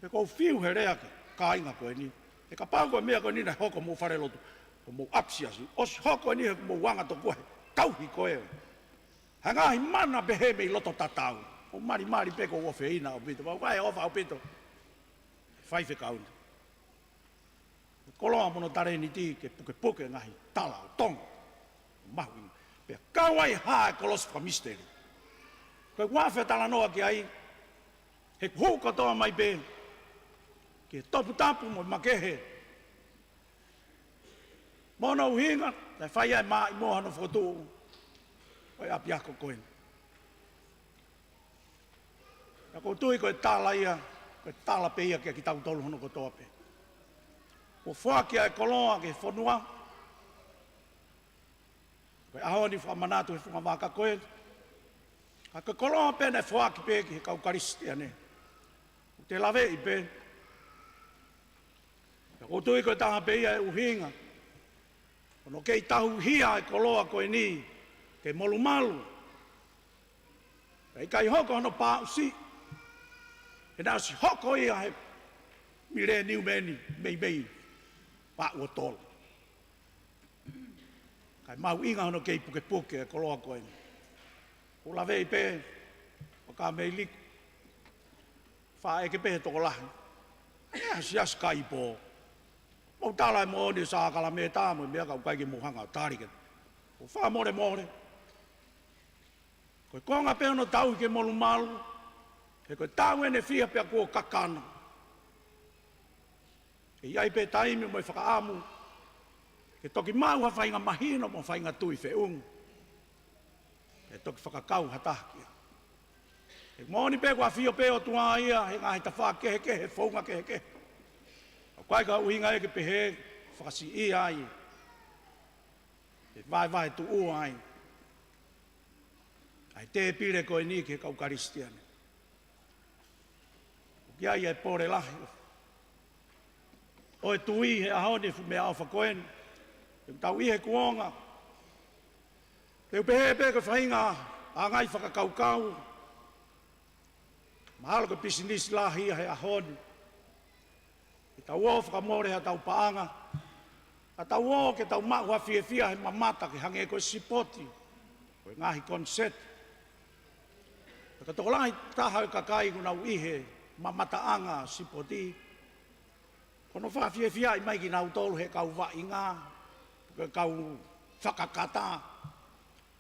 E kou whiu he rea ka inga koe ni. E ka pāu koe mea koe ni nei hoko mō Falelotu. Ko mō apsiasi. Osi hoko ni he mō wanga to koe. Tauhi koe. Ha ngahi mana behe mei loto tatau. O mari peko o whiina o pito. Vai ofa o pito. Whai whekauna. Koloa mono tare ni ti ke puke ngahi tala o Tonga. Mahu. Pea kawai hae kolos whamisteri. Koe wawhe tala noa ki ai. He huka toa mai pe. Ke topu tapu mo makehe. Mono uhinga. Tai whai ai maa i moha no whakotu. Koe api ako koen. Ja ko tui koe tala ia. Koe tala pe ia kia ki tau tolu hono kotoa pe. Ko whakia e koloa ke whanua. Koe aho ni whamanatu he whamaka koe. Ka koe koloa pe ne whaki pe ki he kaukaristia ne. Ko te lawe i pe. Ja ko tui koe taha pe ia e uhinga. Kono kei tahu hia e koloa koe ni. Ke molu. Kei kai hoko hono pāusi. E nā si hoko ia he mire niu meni, mei, pa ua tolo. Kai mau inga hono kei puke e koloa koe. O la vei pe, o ka mei liku. Wha eke pehe toko lahi. Ea si aska i pō. Mau tālai mo oni sa kala me tāmo, mea kau kaike mohanga o tārike. O wha more. Koe konga pe ono tau ke molu malu, e koe tau ene fia pia kua kakana. E iai pe taimi mo i whakaamu, ke toki mau ha whainga mahino mo whainga tui whiungu. E toki whakakau hatahakia. E moni pe kua fio pe o tua ia, he ngahi ta wha kehe, whaunga kehe. O kai ka uhinga eke pehe, whakasi i ai. E vai tu u ai. Ai te pire koe ni ke kau karistiane. O kia ia e pore lahi. O e tui he ahone fu mea awha koen. E tau i he kuonga. E upehe pe ke whainga a ngai whakakaukau. Mahalo ke pisinisi lahi he ahone. E tau o whakamore ha tau paanga. A tau o ke tau maua fia he mamata ke hange koe sipoti. Koe ngahi konset. Ka toko lahi taha e kakai kuna uihe mamata anga sipoti. Kono whawhia i mai ki nau tolu he kau wa inga. Kau whakakata.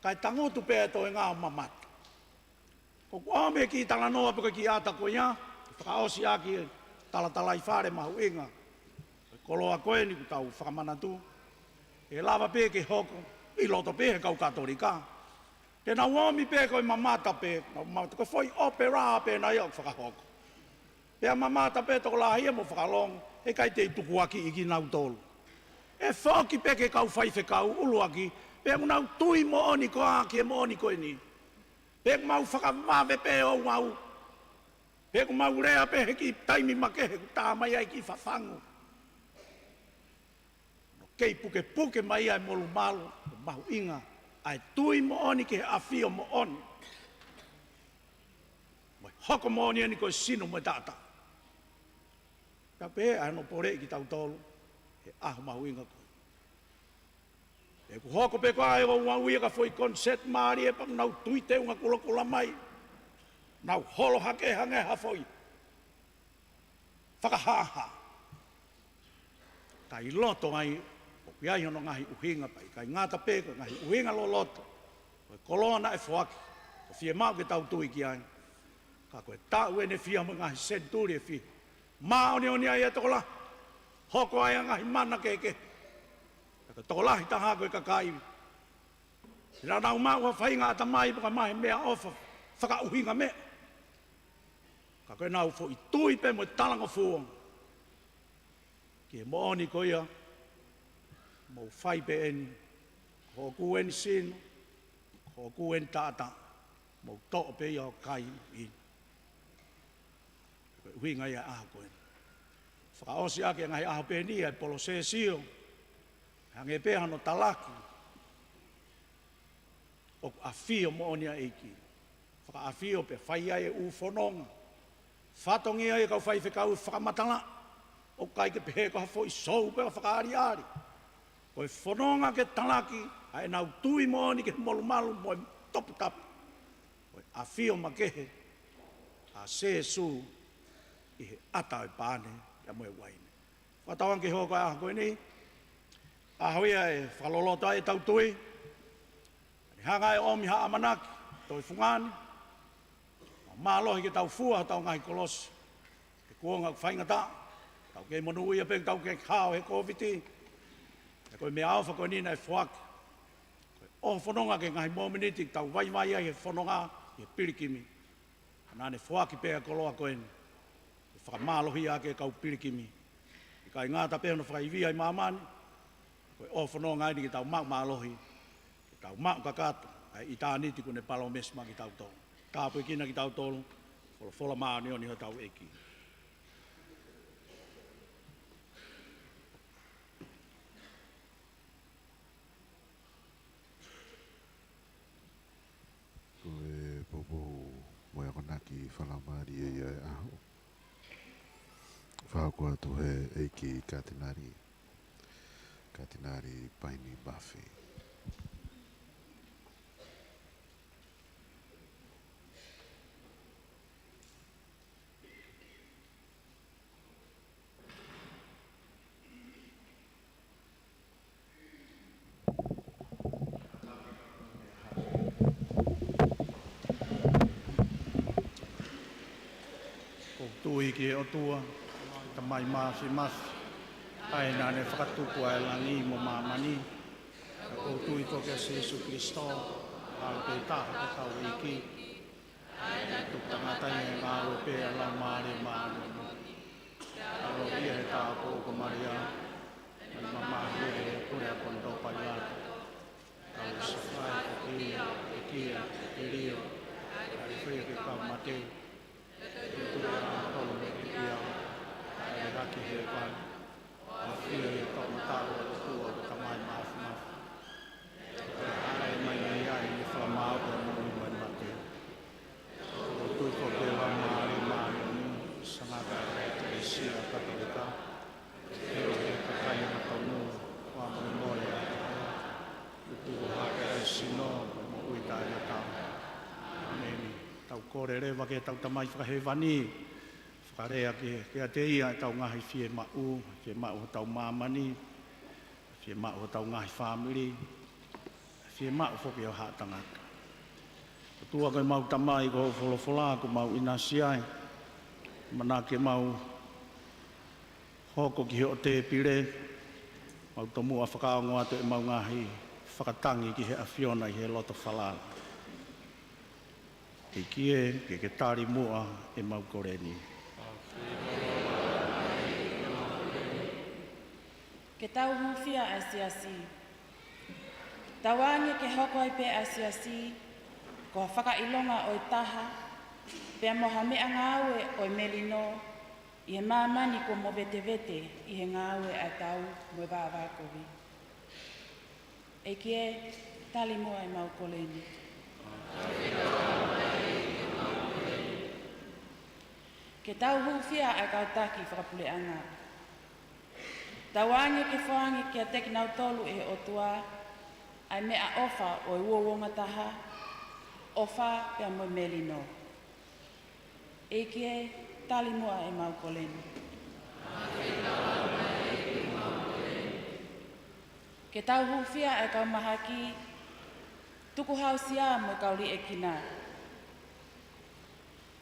Kai tangotu pēa to e ngā mamata. Ko ome ki tala noa pika ki ata ko ia. Whakaosi aki tala i whare mahu inga. Koloa koe ni ku tau whakamanatu. E lava pē ke hoko. I loto pē he kau katorika. Te nau omi pē koe mamata pē. Koe foi opera pē na iau whakahoko. Pea mamata pē toko lahia mo whakalongo. E kai te tukuaki i ki nau tolu. E whoki pē ke kau whaife kau uluaki. Pea mu nau tui mo oni ko aki e mo oni koe ni. Pea ku mau whakamawe pē o wau. Pea ku mau rea pē he ki taimi makehe ku tā mai ai ki whawhangu. No kei puke mai ai molu malu. Mahu inga. Ai tui mo oni ke awhio mo oni. Moi hoko mo oni koe sino mo tata. Pea pē ai no pore ki tau tolu. He aho mahu inga koe. E ku hoko pe koa e o uia ka foi konset maari e pang nau tui te unga kula mai. Nau holo hake hange ha foi. Whakahaha. Kai loto ai, o kiai hono ngahi uhinga pai. Kai ngata pe ko ngahi uhinga lo loto. Koe kolona e whoaki. O fie mau ke tau tui ki ai. Ka koe tau ene fia mo ngahi senturi e fia. Maa oni ai e tokola. Hoko ai ngahi mana keke. Toko lahi taha koe kakai. Ira nau mau ha whainga ata mai paka mahe mea ofa. Whaka uhinga mea. Ka koe nau fo i tui pe mo talanga fuong. Ki e mooni ko ia. Mo whai pe eni. Ko ku eni sino. Ko ku eni tata. Mo to'o pe ia o kai in. Koe uhinga ia aha koe. Whaka osi ake ngai aha pe ni e polo se sio. Hange pēha no talaki. O awhio mo onia eiki. Whaka awhio pe whai ai e u whanonga. Whatongi ai kau whai whekau whakamatala. O kai ke pehe ko hafo i sou pe o whakaari. Koe whanonga ke talaki. Ai nau tui mo oni ke molu malu mo topu tapu. Koe awhio makehe. A se su. I he ata e pāne. Ia moe waine. Whatauan ke hoko aha koe ni. Ahoia e Falelotu e tau tui. Hanga e omi haa manaki, toi fungani. Mālohi ke tau fua, tau ngahi kolosi. Ke kuonga whainga tā. Tau ke monu ia pek, tau ke kao he koviti. E koe mea awha koe nina e whuaki. Koe o whanonga ke ngahi mominiti, tau vai ai he whanonga i he pirikimi. Nāne whuaki pēa koloa koe ni. E whakamālohi a ke kau pirikimi. I kai ngāta pēha no whakaivia i māmani. Koe o whanonga ni ki tau mālohi. Tau mau kakata, i tā niti kune palo mesma ki tau tolu. Tāpui kina ki tau tolu, whola maa ni o ni ho tau eki. Koe popo moe konaki whalamari e aho. ki Cathedral. Cathedral paini bafi. Tui ki o tua, ta mai masi masi. Ai nā ne whakatupu ai langi mo mamani. O tui toke a Jesu Christo, ala pe taha ka tau iki. Tuk tangatai e ngā upe a la maare maare. Alo ia he tā ko Malia. Ai mamahi e kure a kondo pai lata. Alo safai ko kia, e rio. Ai whea ke kau mateu. Raki he pai, a whia e Tongatapu o Tupu o tamai mafu mafu. Ai mai nei ai ni whamau o mui mai mate. O tui ko te la maari maari o ni sangata e sia katolika. Heo he kakai na tonu, wha mai mori a kaya. Utu o hake e sino, mo uitai na tau. Ameni, tau kore rewa ke tau tamai whakahewani. Karea ke te ia tau ngahi fie mau tau mamani, fie mau tau ngahi family, fie mau foki o haa tangata. Tua kai mau tamai ko wholofola ko mau inasiai, mana ke mau hoko ki o te pire, mau tomu a whakaongo atu e mau ngahi whakatangi ki he awhiona i he loto whalala. Ke kie, ke tari mua e mau koreni. Ke tau huwhia asiasi. Tawange ke hoko i pe asiasi, ko whakailonga o i taha, pea moha mea ngāwe o i melino, i he māmani ko mo vete vete i he ngāwe a tau mo i vāvākovi. E kie, tali mua i mau koleni. Ke tau huwhia a kautaki whakapuleanga. Tawange ke whange kia teki nau tolu e otua, ai mea ofa o i uowonga taha, ofa pia mo melino. E kie, tali mua e mau koleni. Ke tau huwhia e kau mahaki, tuku hausia mo kauri e kina.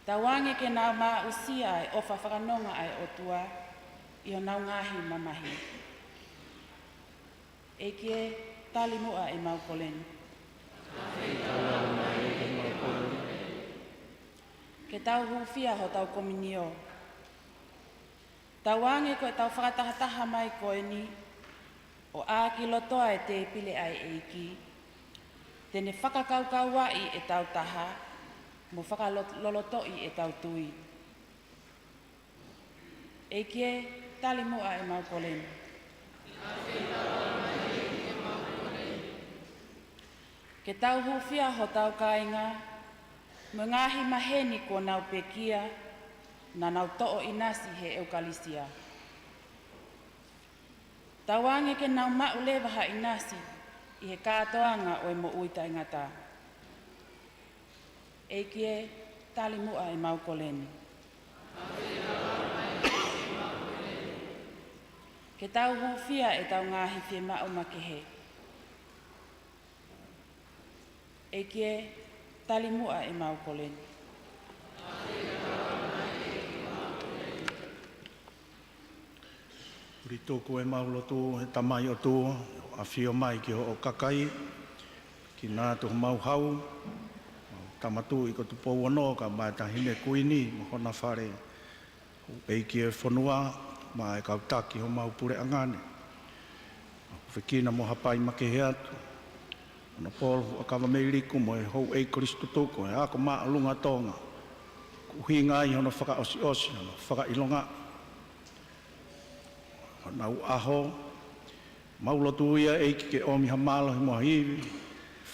Tawange ke nau maa usia e ofa whakanonga ai otua, i o nau ngahi mamahi. E kie, tali mua e mau koleni. Ke tau huwhia ho tau kominio. Tawange ko e tau whakatahataha mai koe ni, o āki lotoa e te pile ai eiki, tene whakakaukau wai e tau taha, mo whakalolotoi e tau tui. E kie, tali mua e mau koleni. Ke tau huwhia ho tau kainga, mo ngahi maheni ko nau pekia, na nau to'o inasi he eukalisia. Tawange ke nau mau lewaha inasi, i he kātoanga o e mo uita ingata. E kie, tali mua e mau koleni. Ke tau huwhia e tau ngahi whie mao makehe. E kie, tali mua e mau koleni. Uri tōku e Ouau Lotu, he tamai o tō, a whio mai ki o kakai, ki nā tuhu mau hau, tamatu i ko tupu anō, ka mai ta hine kuini, mo hona whare, e ki e whanua, ma e kautaki ho mau pure angane. Whikina mo hapai makehe atu. Ana Paul a kawa mei riku mo e hou e Kristo toko, e ako maa lunga Tonga. Kuhinga i hono whaka osi osi, hono whaka ilonga. Nau aho, Ouau Lotu ia e ki ke omi hamalo he moa hiwi,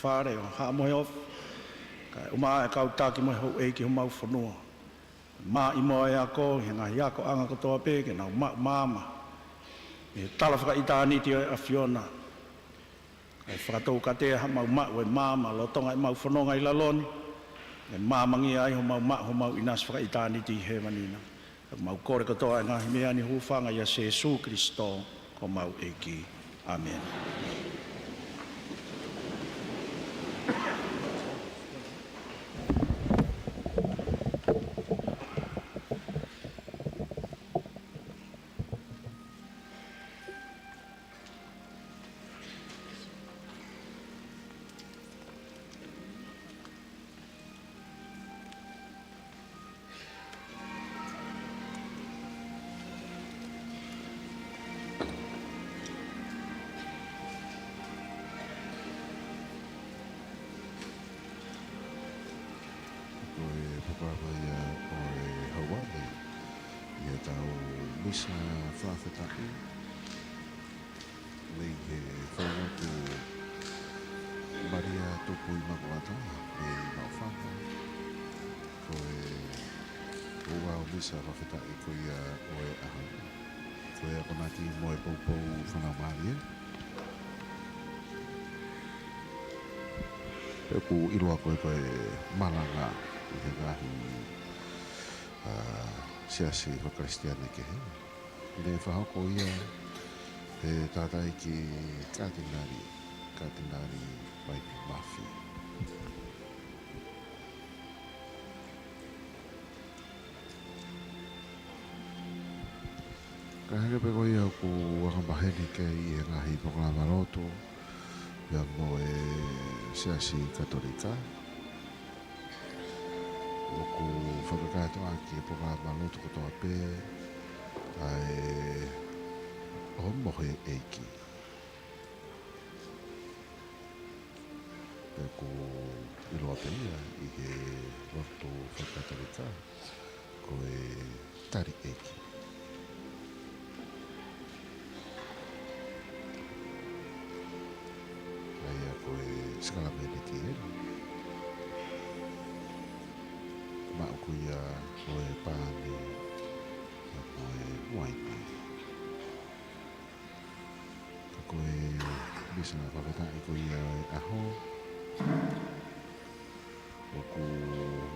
whare o haa mohe ofu. Kai o maa e kautaki mo e hou e ki ho mau whanua. Mā i moa e ako, he ngahi ako anga katoa pēke, nau mama. E tala whakaitani te a Fiona. E whakatou katea ha mau mau e māma lo tonga e mau whanonga I laloni. E māmangi ai ho mau inas whakaitani te he manina. E mau kore katoa e ngahi mea ni hufanga ia Jesu Christo ko mau eki. Amen. Misa Fakafeta'i Lei he Falelotu Malia Tupu Imakulata e Maufanga ko e Ouau Misa Fakafeta'i ko ia o e aha ko e akonaki mo e poupou whanau Malia e ku iroa ko e malanga I he ngahi siasi whakaristiane ke he. Ne whahoko ia he tātai ki Cathedral mai Mafi. Ka here pe ko ia ku wakamaheni ke I e ngahi Ouau Lotu ia mo e siasi katolika. Oku whakakatoa ki e Ouau Lotu katoa pē ai o mohe eiki. Pe ku iloa pe ia I he lotu whakatolika ko e tari eiki. Ai a ko e skalamene ki eri. Mauku ia o e pāne o e waini. Ka ko e Misa Fakafeta'i ko ia e aho. O ku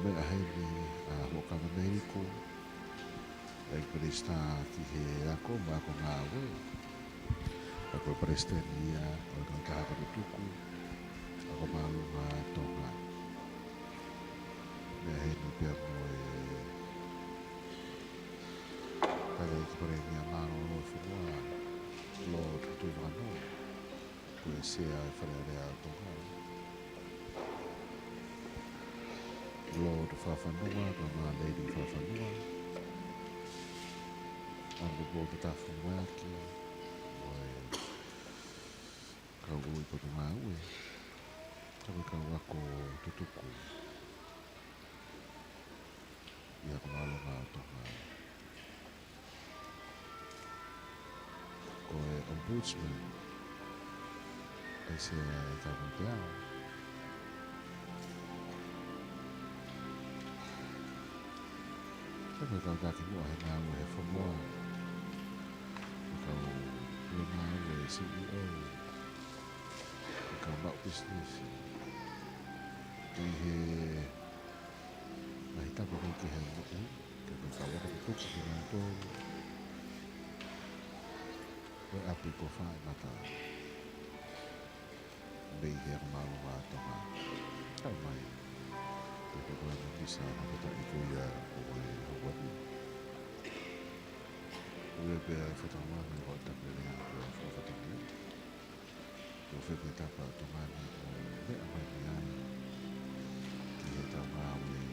mea heni a huakama Ameriko. E krista ki he ako mako ngā ue. A ko e prestenia o e Tongatapu Tupu. A ko malu ngā Tonga. Mea heni pia mo e Pale ki pare mea maro o whanua Lord tui whanau ko e sea e wharearea Tonga Lord whawhanua ka mā Lady whawhanua Anu bōta tafu mwaki o e kau ui poto ngā ue kawe kau ako tutuku ia ko malonga o Tonga. Ko e ombudsman e se e kawe peao. Kawe kau kaki mua he ngā ue he whamoa. Kau le ngā ue CEO. Kau mau business. I he Mai tapu ko ki he mo'u, ke ko kawa ka tuku ki ngā tōru. Koe api ko whae mata. Mei he malu ngā tonga. Tau mai. Te ko koe no Misa Fakafeta'i ko ia o e hawani. Ue pēa e whatamana o tapu rea ko e whawhatangi. Ko whepe tapa tongani o mea mai ni ai. Ki he tau ngā ue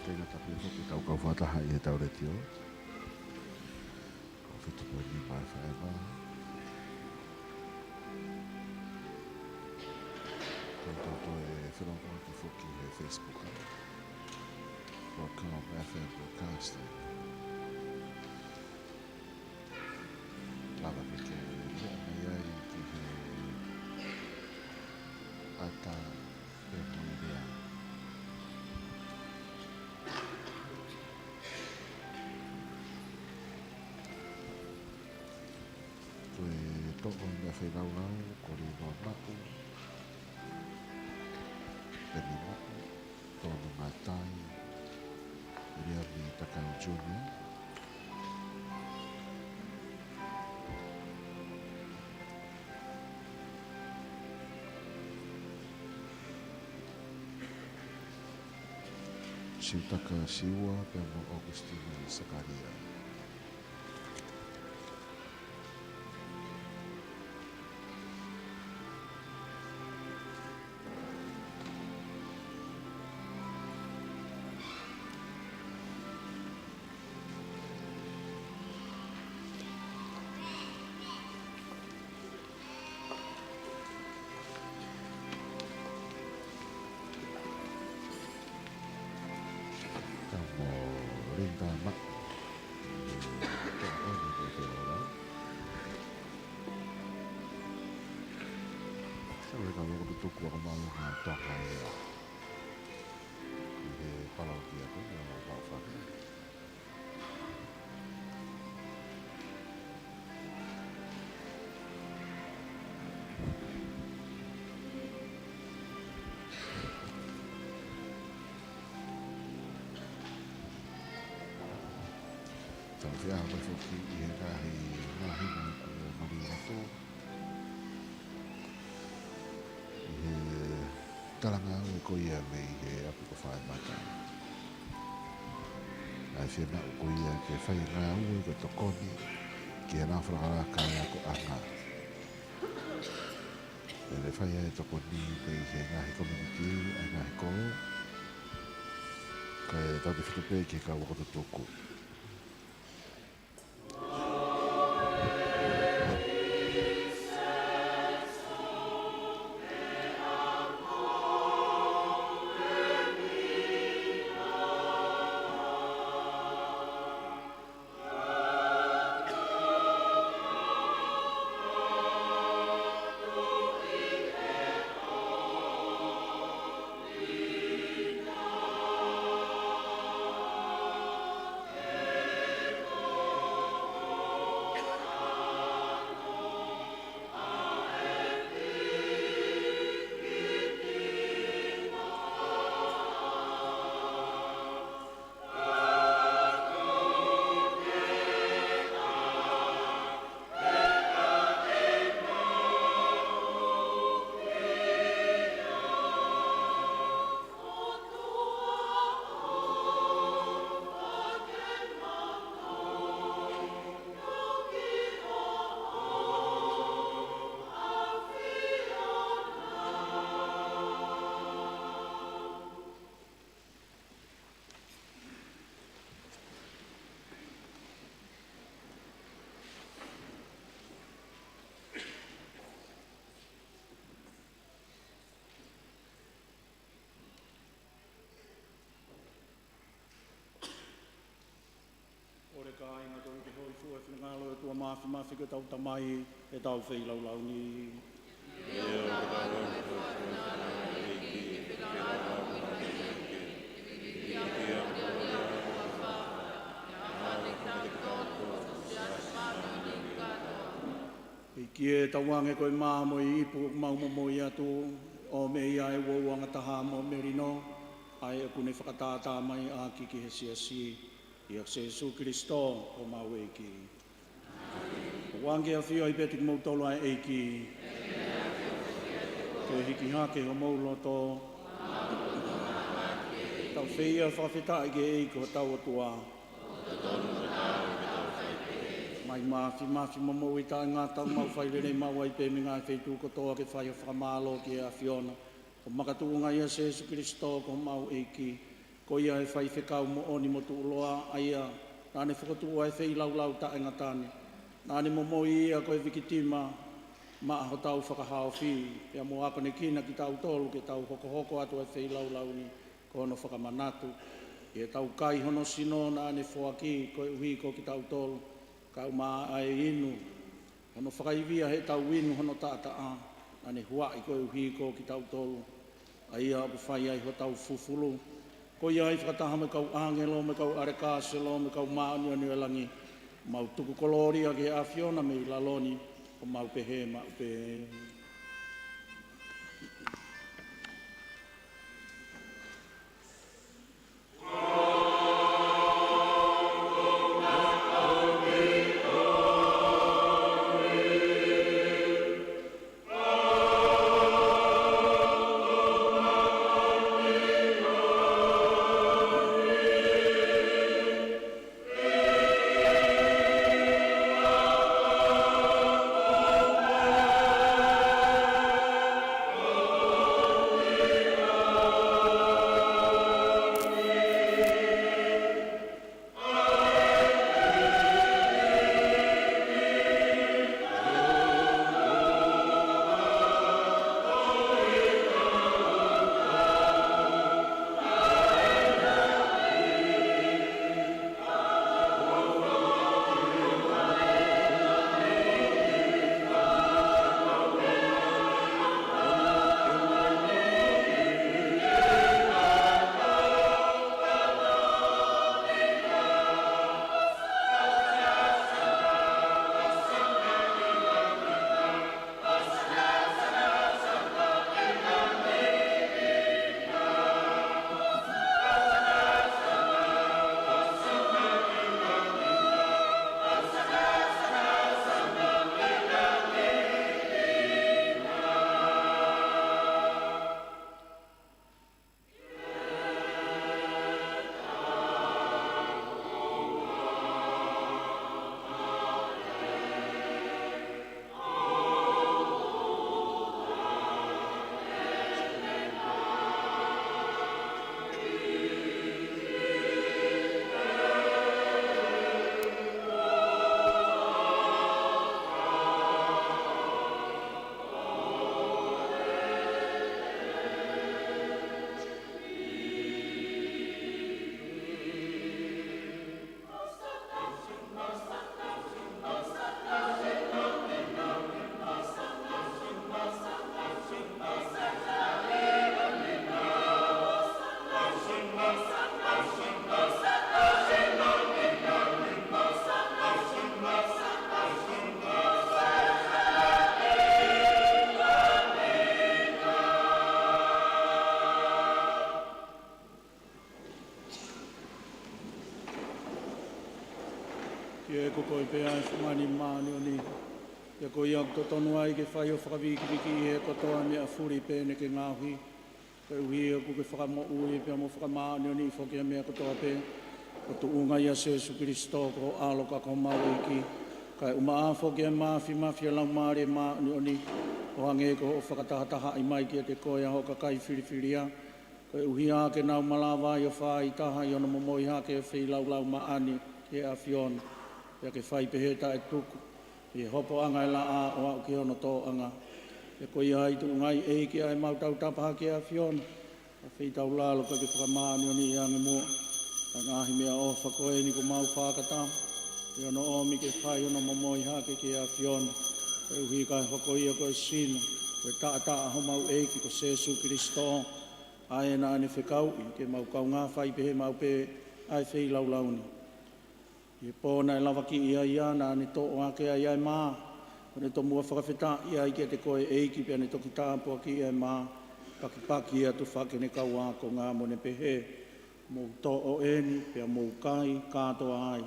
Tēnā tapu e whoki tau kau whataha I he tau retio. Ko whitupu ni mai whaewa. Ko toto e whenonga ki whoki he Facebook. Broadcomm FM Broadcasting. Lava ki ke mea mai ai ki he ata e moirea. toko me whai lau ko ri no maku. Peni maku, tono ngatai, ria mi takau junior. Siutaka siwa pe mo Augustina Sakaria. Tupu ako malu nga Tonga ea. Ihe palau ki ako nga wau whaka. Tau whia hapa whoki ihe ngahi na ko Malia to. Talanga e ko ia me he apu ko whae mata. Ai whina o ko ia ke whai ngā ue ko tokoni ki e nāwhara kai ako anga. E le whai e tokoni me he ngahi community ai ngahi ko. Kai tau te whitupe ki ka wako tuku. Ka inga tō te hoi fua whina ngā loa tua mawhi ko tau tamai e tau whei lau lau ni. I kie tau wange koe mā mo i ipu mau mo i atu o me ia e wauanga taha mo merino ai e kune whakatātā mai a ki he siasi. Ia Jesu Kristo o mau eiki. O wange a whio i petik mau tolo ai eiki. Te hiki hake o mau loto. Tau whia whawheta'i ke eiko tau atua. Mai mafi mamau i tae ngā tau mau whairere mau ai pe mi ngā whaitu kotoa ke whai o whamalo ki a whiona. Ko makatuunga ia Jesu Kristo ko mau eiki. Ko ia e whai whekau mo oni mo tuuloa aia. Nāne whakatua e whei lau tae ngatane. Nāne mo ia koe wikitima ma aho tau whakahao whi. Pea mo ako ne kina ki tau tolu ke tau hoko atu e whei lau ni ko ono whakamanatu. E tau kai hono sino nāne whoaki koe uhi ko ki tau tolu. Kau maa ai inu. Hono whakaivia he tau inu hono tata a. Nāne huai koe uhi ko ki tau tolu. Aia apu whai ai ho tau fufulu. Ko ia i whakataha me kau angelo, me kau arekaselo, me kau maani anu elangi. Mau tuku koloria ke a whiona me i laloni. o maupehe maupehe. Ia ko koe pea e whamani maani o ni. Ia ko ia ko tonu ai ke whai o whakawiki wiki e kotoa mea furi pēne ke ngāhui. Koe uhi e ko ke whakamo ui pea mo whakamaani o ni whokia mea kotoa pē. Ko tu unga ia Jesu Christo ko aloka ko mawiki. Kai uma a whokia mawhi lau maare maani o ni. O hange ko o whakatahataha i mai ki te koe a hoka kai whiriwhiria. Koe uhi a ke nau malawa i o whai taha i ono momoi ha ke whi lau maani ke a whiona. Ia ke whai peheta e tuku, i hopo anga e la a o au ki ono tō anga. Ia ko ia haitu ngai e ki ai mau tau tapaha ki a whiona. A whi tau lalo ka ke whakamaani o ni i ange mua. A ngahi mea o whakoe ni ko mau whakata. I ono omi ke whai ono momoi hake ki a whiona. E uhi kai hoko ia ko e sina. Koe taa ho mau e ki ko Jesu Christo. Ai e nā ne whekau i ke mau kau ngā whai pehe mau pe ai whi laulauni. I pōna e lawa ki ia nā ne tō o ake ai mā. O ne tō mua whakawheta'i ai ki te koe eiki pia ne toki tāpua ki ai mā. Paki ia tu whake ne kau a ko ngā mo ne pehe. Mō tō o eni pia mō kai kātoa ai.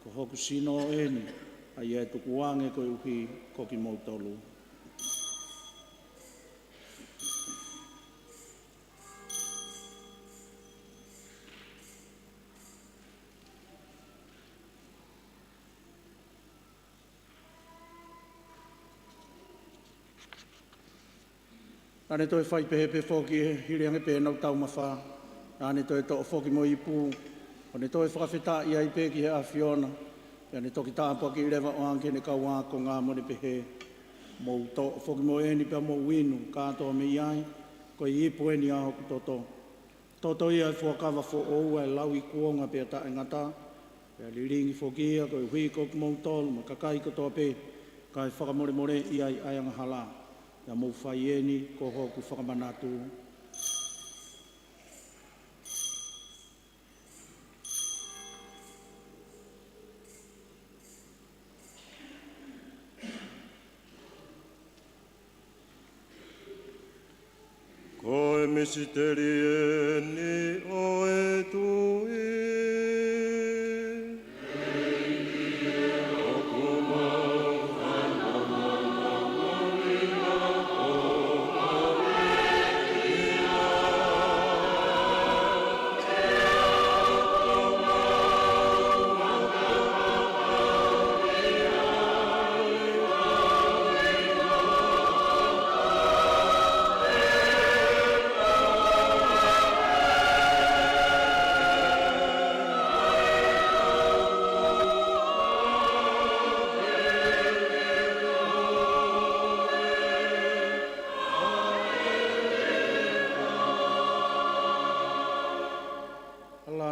Ko hoku sino o eni. Ai e tuku wange koe uhi koki mō tolu. Ane toi whai pehe pe whoki e hiriange pe nau tau mawha. Ane toi to whoki mo i pū. Ane toi whakawheta'i ai pe ki he a whiona. Ane toki tāpua ki rewa o anke ne kau a ko ngā mone pehe. Mō to whoki mo eni pia mō winu kātoa me iai. Ko i ipu eni aho ku toto. Toto ia e whuakawa who ou e lau i kuonga pia ta e ngata. Pia liringi whoki ia ko i hui ko mō tolu ma kakai ko toa pe. Kai whakamore iai aianga hala. Ia mō whai eni ko hoku whakamanatu. misterieni o e tui.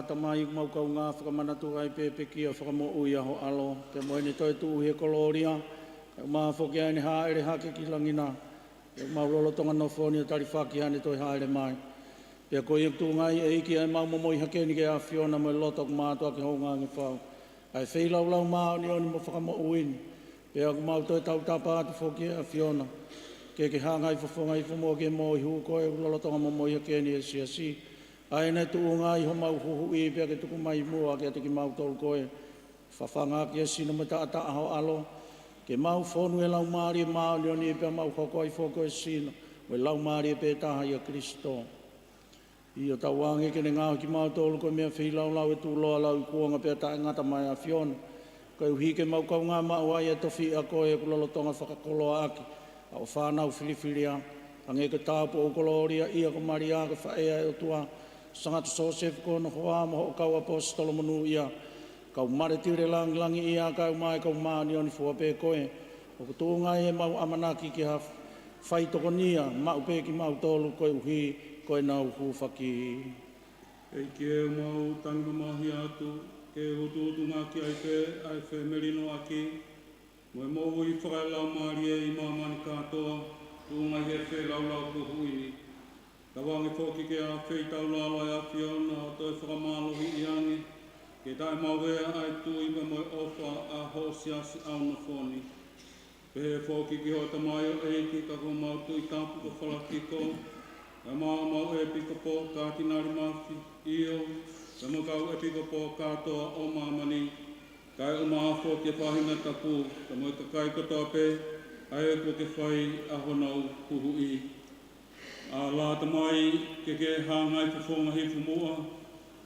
Tamai mau kau ngā whakamanatu ai pepeki a whakamo ui aho alo. Te moe ni toi tu uhi e koloria. Mā whoki ai ni haere hake ki langina. Mau lolo tonga no whoni o tari whaki hane toi haere mai. Pea ko iak tu ngai e iki ai mau momoi hake ni ke a whiona mo e lotok mātua ki hou ngāngi whau. Ai wheilau lau mā ni oni mo whakamo uini. Pea ko mau toi tau tapa atu whoki a whiona. Ke hangai whawhonga i whumo ke mo i hu koe lolo tonga momoi hake ni e si. Ai nei tu unga i ho mau huhu i pia ke tuku mai mua ke te ki mau tolu koe. Whawhanga ki e sina mata ata aho alo. Ke mau whonu e lau maari e mau leoni e pia mau hoko i whoko e sina. Me lau maari e pia taha i a Kristo. I o tau wange ke ne ngāho ki mau tolu koe mea whilau lau e tu loa lau i kuonga pia tae ngata mai a whiona. Koe uhi ke mau kau ngā mau ai e tofi a koe e kulolo tonga whakakoloa aki. A o whanau whiliwhilia. Ange ke tāpu o koloria ia ko Malia ke whaea e o tua. Sangatu Sosef ko no hoa mo o kau apostolo manu ia. Kau mare tire langi ia kau mai kau maani oni fuape koe. O kutunga e mau amanaki ki ha whaitoko nia mau pe ki mau tolu koe uhi koe nau hufaki. Kei ke mau tanga mahi atu ke utu ngā ki ai whe merino aki. Moe mau i whakailau maari e i mamani katoa. Tunga he whe laulau ko huini. Ka wangi whoki ke a whei tau lalo e a whiona o toi whakamalohi i angi. Ke tae mawea ai tui me moe ofa a hosiasi au na whoni. Pehe whoki ki hoi tamai o eiki ka ko mau tui tapu ko whalakiko. Ka mau e piko po ka tinari mafi io. Ka mau kau e piko po katoa o mamani. Kai o maa whoki e whahina tapu. Ka mau ka kai kotoa pe. Ai e ko ke whai a honau puhu i. A la tamai ke hangai whawhonga hi whamua.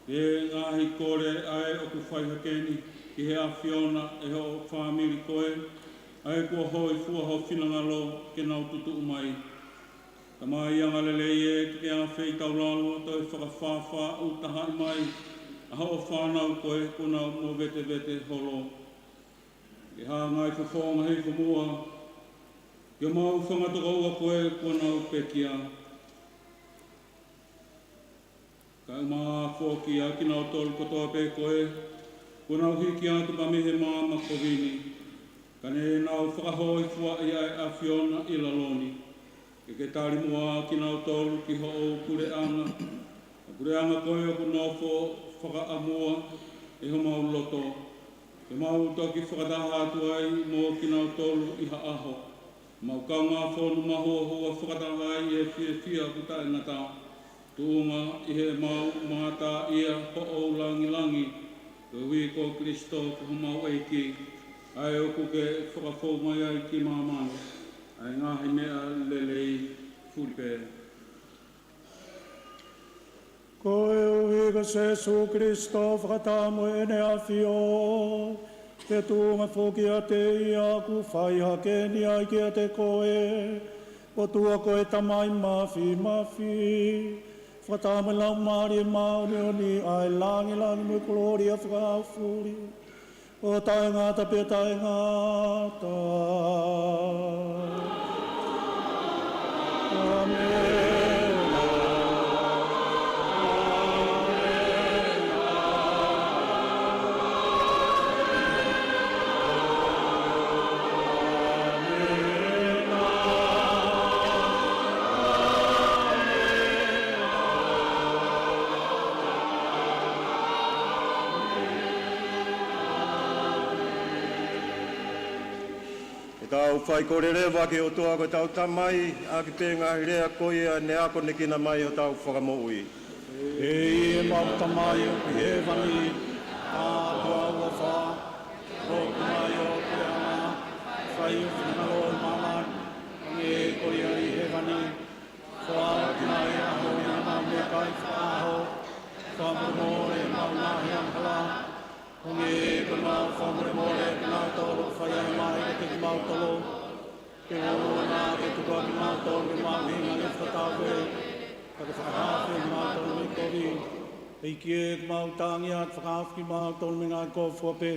E ngahi kore ai o ku whai hakeni ki he a whiona e ho whamiri koe. Ai kua hoi fua ho whinangalo ke nau tutu umai. Tamai anga lelei e ke a whei tau lalo toi whakawhawha utaha i mai. A ho whanau koe kuna mo vete holo. Ke hangai whawhonga hi whamua. Ke mau whangatoko ua koe kuna pekia. Ka maa whoki a kina o tolu kotoa pe koe, kuna o hiki atu pa mehe maa makovini. Ka ne nau whakahoi fua i ai a whiona i laloni. Ke tari mua kina o tolu ki ho o kureanga. A kureanga koe o kunofo whakaamua e ho mau loto. Ke mau toki whakataha atu ai mo kina o tolu i ha aho. Mau kau ngā whonu mahua hua whakataha ai e whia kuta e ngata. Tuunga i he mau mata ia ho o langi. Ke hui ko Kristo ko mau eiki. Ai o ko ke whakafou mai ai ki mamai. Ai ngahi mea lelei fulipe. Ko e uhi ka Jesu Kristo whakatamu e ne a whio. Te tuunga whoki a te ia ku whai hake ni ai ki a te koe. O tua koe tamai mafi. Whatamu lau maari e mauni o ni ai langi mo kolori a whakaawhuri. O tae ngata pe tae ngata. Amen. tau whai korerewa ki o toa ko tau tamai, a ki pēnga hirea koia ne ako nikina mai o tau whakamoui. E mau tamai o ki he wani, a kua ua wha, roku mai o ki anga, whai o whinalo o mamai, e koia i he wani, wha ki mai a hoi a mau me kai whaaho, wha mure mau nahi amhala, hongi ko mau whamure more ki mau tolo, whai ai mai ke ki mau tolo, ke ona ke tukua ki mau tolo, ke mau hinga le whatau e, ka ke whakahawhi ki mau tolo me kovi, e ki e ki mau tangi at whakahawhi ki mau tolo me ngai kofuape,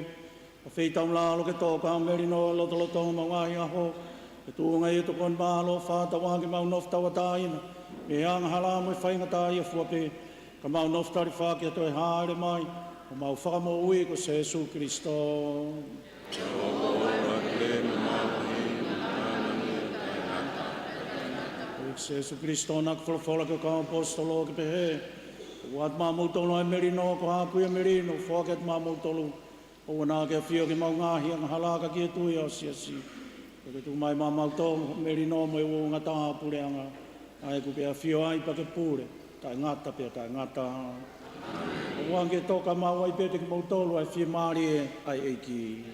a wheitau lalo ke tōka merino loto loto mau ngai aho, ke tūnga i toko ni mālo whātawa ki mau noftawa tāina, me anga hala mo i whaingata i a fuape, ka mau noftari whāki ato e haere mai, o mau whakamo ui ko se Jesu Christo. Se Jesu Christo nak whalafola ke ka apostolo ke pehe, o at mautolo e merino ko haku e merino, whaket mautolo, o wana ke whio ke mau ngahi ang halaka ki e tui o siasi. Ke tu mai mautolo merino mo e o ngata pureanga, ai ku ke a whio ai pa ke pure, tai ngata pe tai ngata. O wange toka mau ai pete ki mautolo ai whio maari e ai eiki.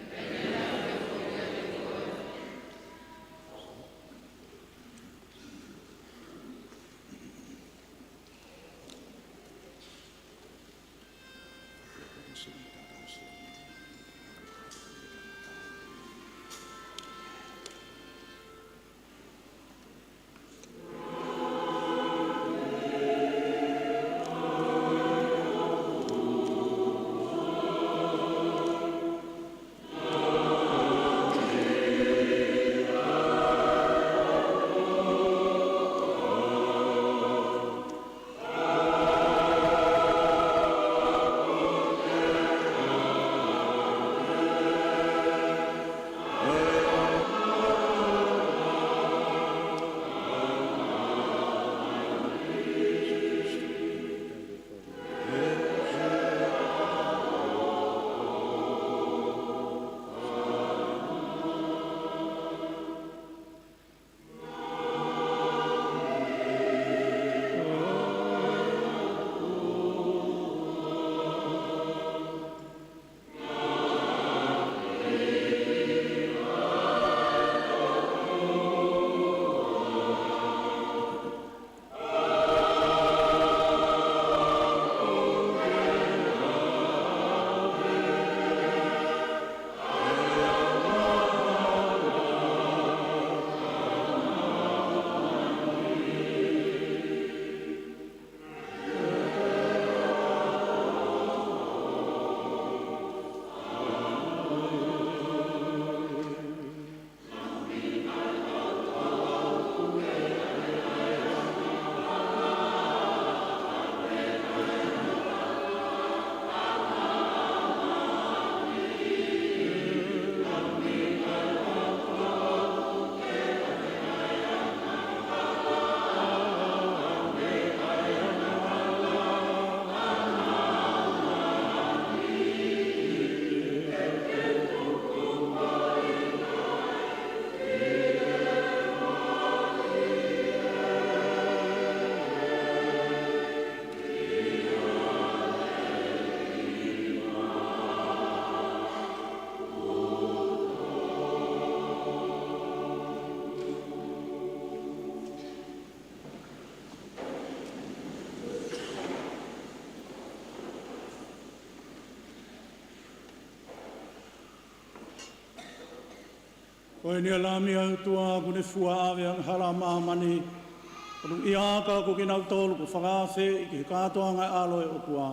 Koe ni alami au tua kune fua awe ang hala mahamani. Kanu iaka ko kinau tolu ko whakawhe i ki katoa ngai aloe o kua.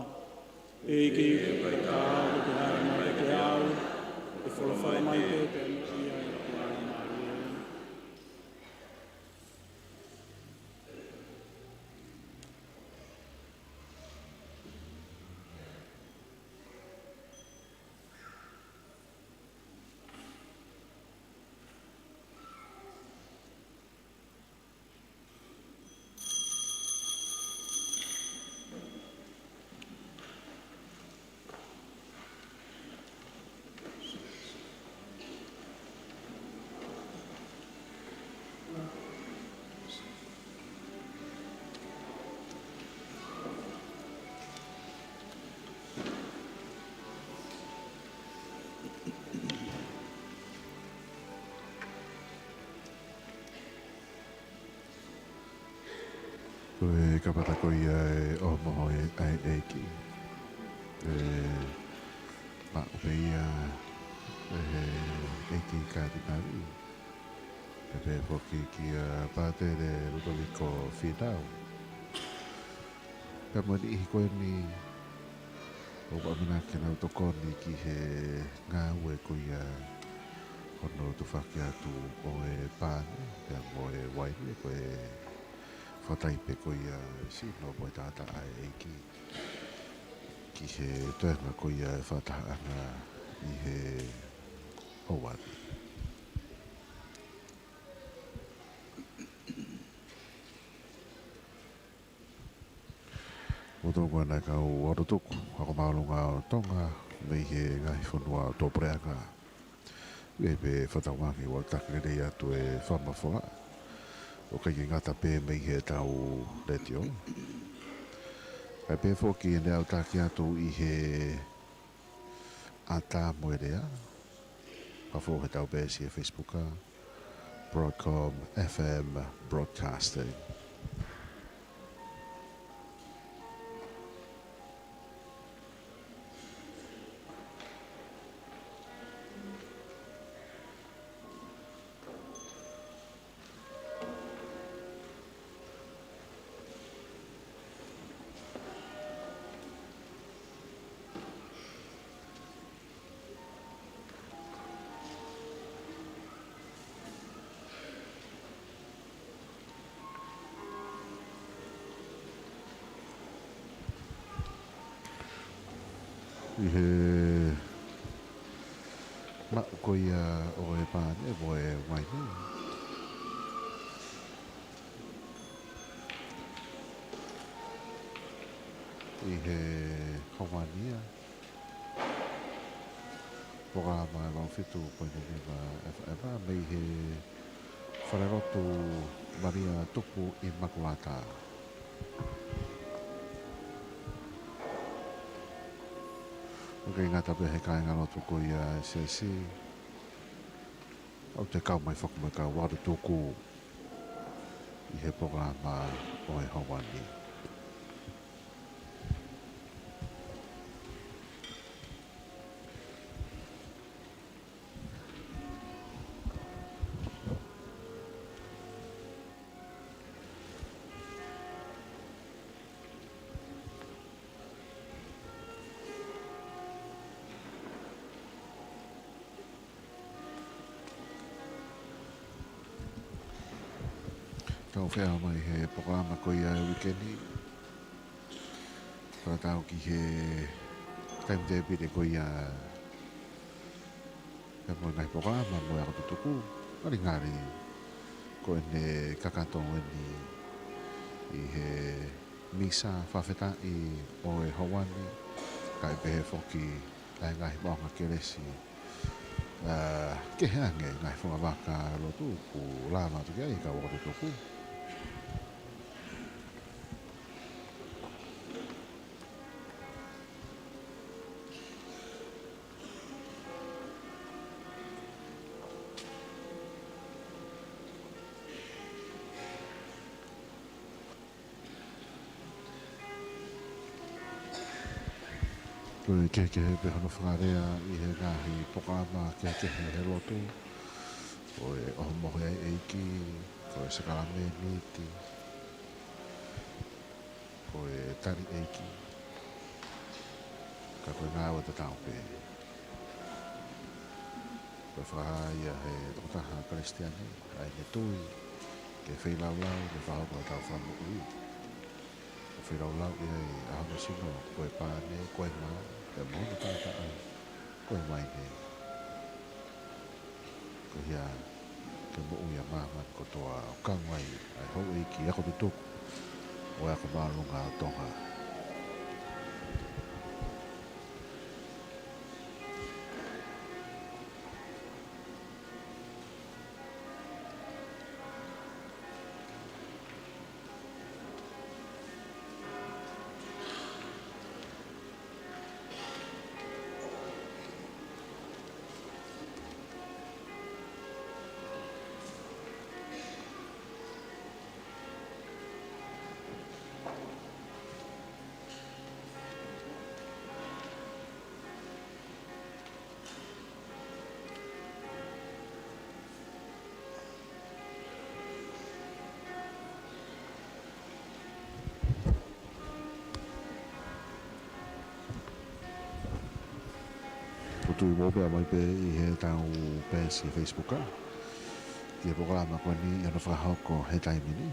E ki kai tāu ko te hae mai te au. E whalawhai mai te te ia i te hae mai. Koe kapata koe ia o moho ai eiki. Ma upe ia eiki kātinawi. Pepe poki ki pāte re Ludovico Fidau. Pea mwani ihi koe ni o wamina kena utokoni ki he ngā ue koe ia hono tu whaki atu o pāne. Pea mo waini koe whataipe koe ia sino mo tāta ai eiki. Ki he tuenga koe ia whataha ana i he hauari. Motongo ana ka o Ouau Lotu, ako maulunga o Tonga, mei he ngai whanua o tōpreanga. Ue pe whatawangi o takrere atu e whamafoa. O kai ngata pe mei he tau retio. Kai pe whoki e nea o taki atu i he ata moerea. Pafo he tau pe si e Facebooka. Broadcomm FM Broadcasting. I he mak ko ia o e pāne o e waini. I he hawania. Programa e wawhitu poine niwa FM mei he Falelotu Malia Tupu Imakulata. Kei ngata pe he kai ngalotu ko ia SSC. Au te kau mai whakumai ka Ouau Lotu i he programa o e Hawaii. Tau whea mai he programa ko ia e wikendi. Whakatau ki he timetable ko ia e mo ngai programa mo ia tutuku. Ngari ngari ko ene kakatongo i he Misa Fakafeta'i o e Hawaii. Kai pehe whoki ai ngahi maunga keresi. Ke heange ngahi whakawaka lotu ku lama tuki ai ka Ouau Lotu. Ke pe hono whangarea i he ngahi pokama ke he lotu. O e ohomoho ai eiki, ko e sakarame miti, ko e tari eiki. Ka koe ngāua te tau pe. Koe whahāia he tokotaha Kristiani, ai ne tui, ke whailaulau, ke whahoko tau whamu ui. Ko whailaulau i ai ahono sino, koe pāne, koe maa. E mono tata ai, koe mai ne. Ko hia, ke mo uia maman ko toa o kangwai, ai hou eiki, ako tutuku, o ako maalunga o Tonga. tui mo pe mai pe I he tau pe si Facebook a. Ki e programa ko ni ana whahoko he taimini.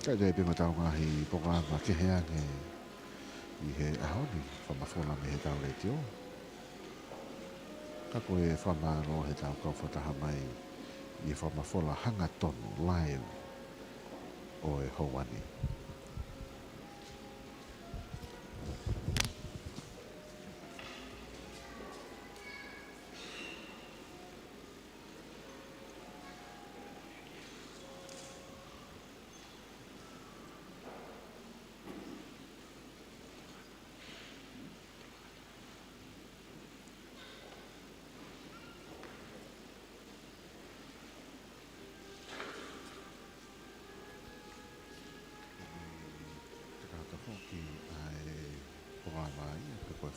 Ka te pe matau ngahi programa ke heange I he ahoni whamawhona me he tau le tio. Ka koe whamaro he tau kau whataha mai I whamawhona hanga tonu live o e houani.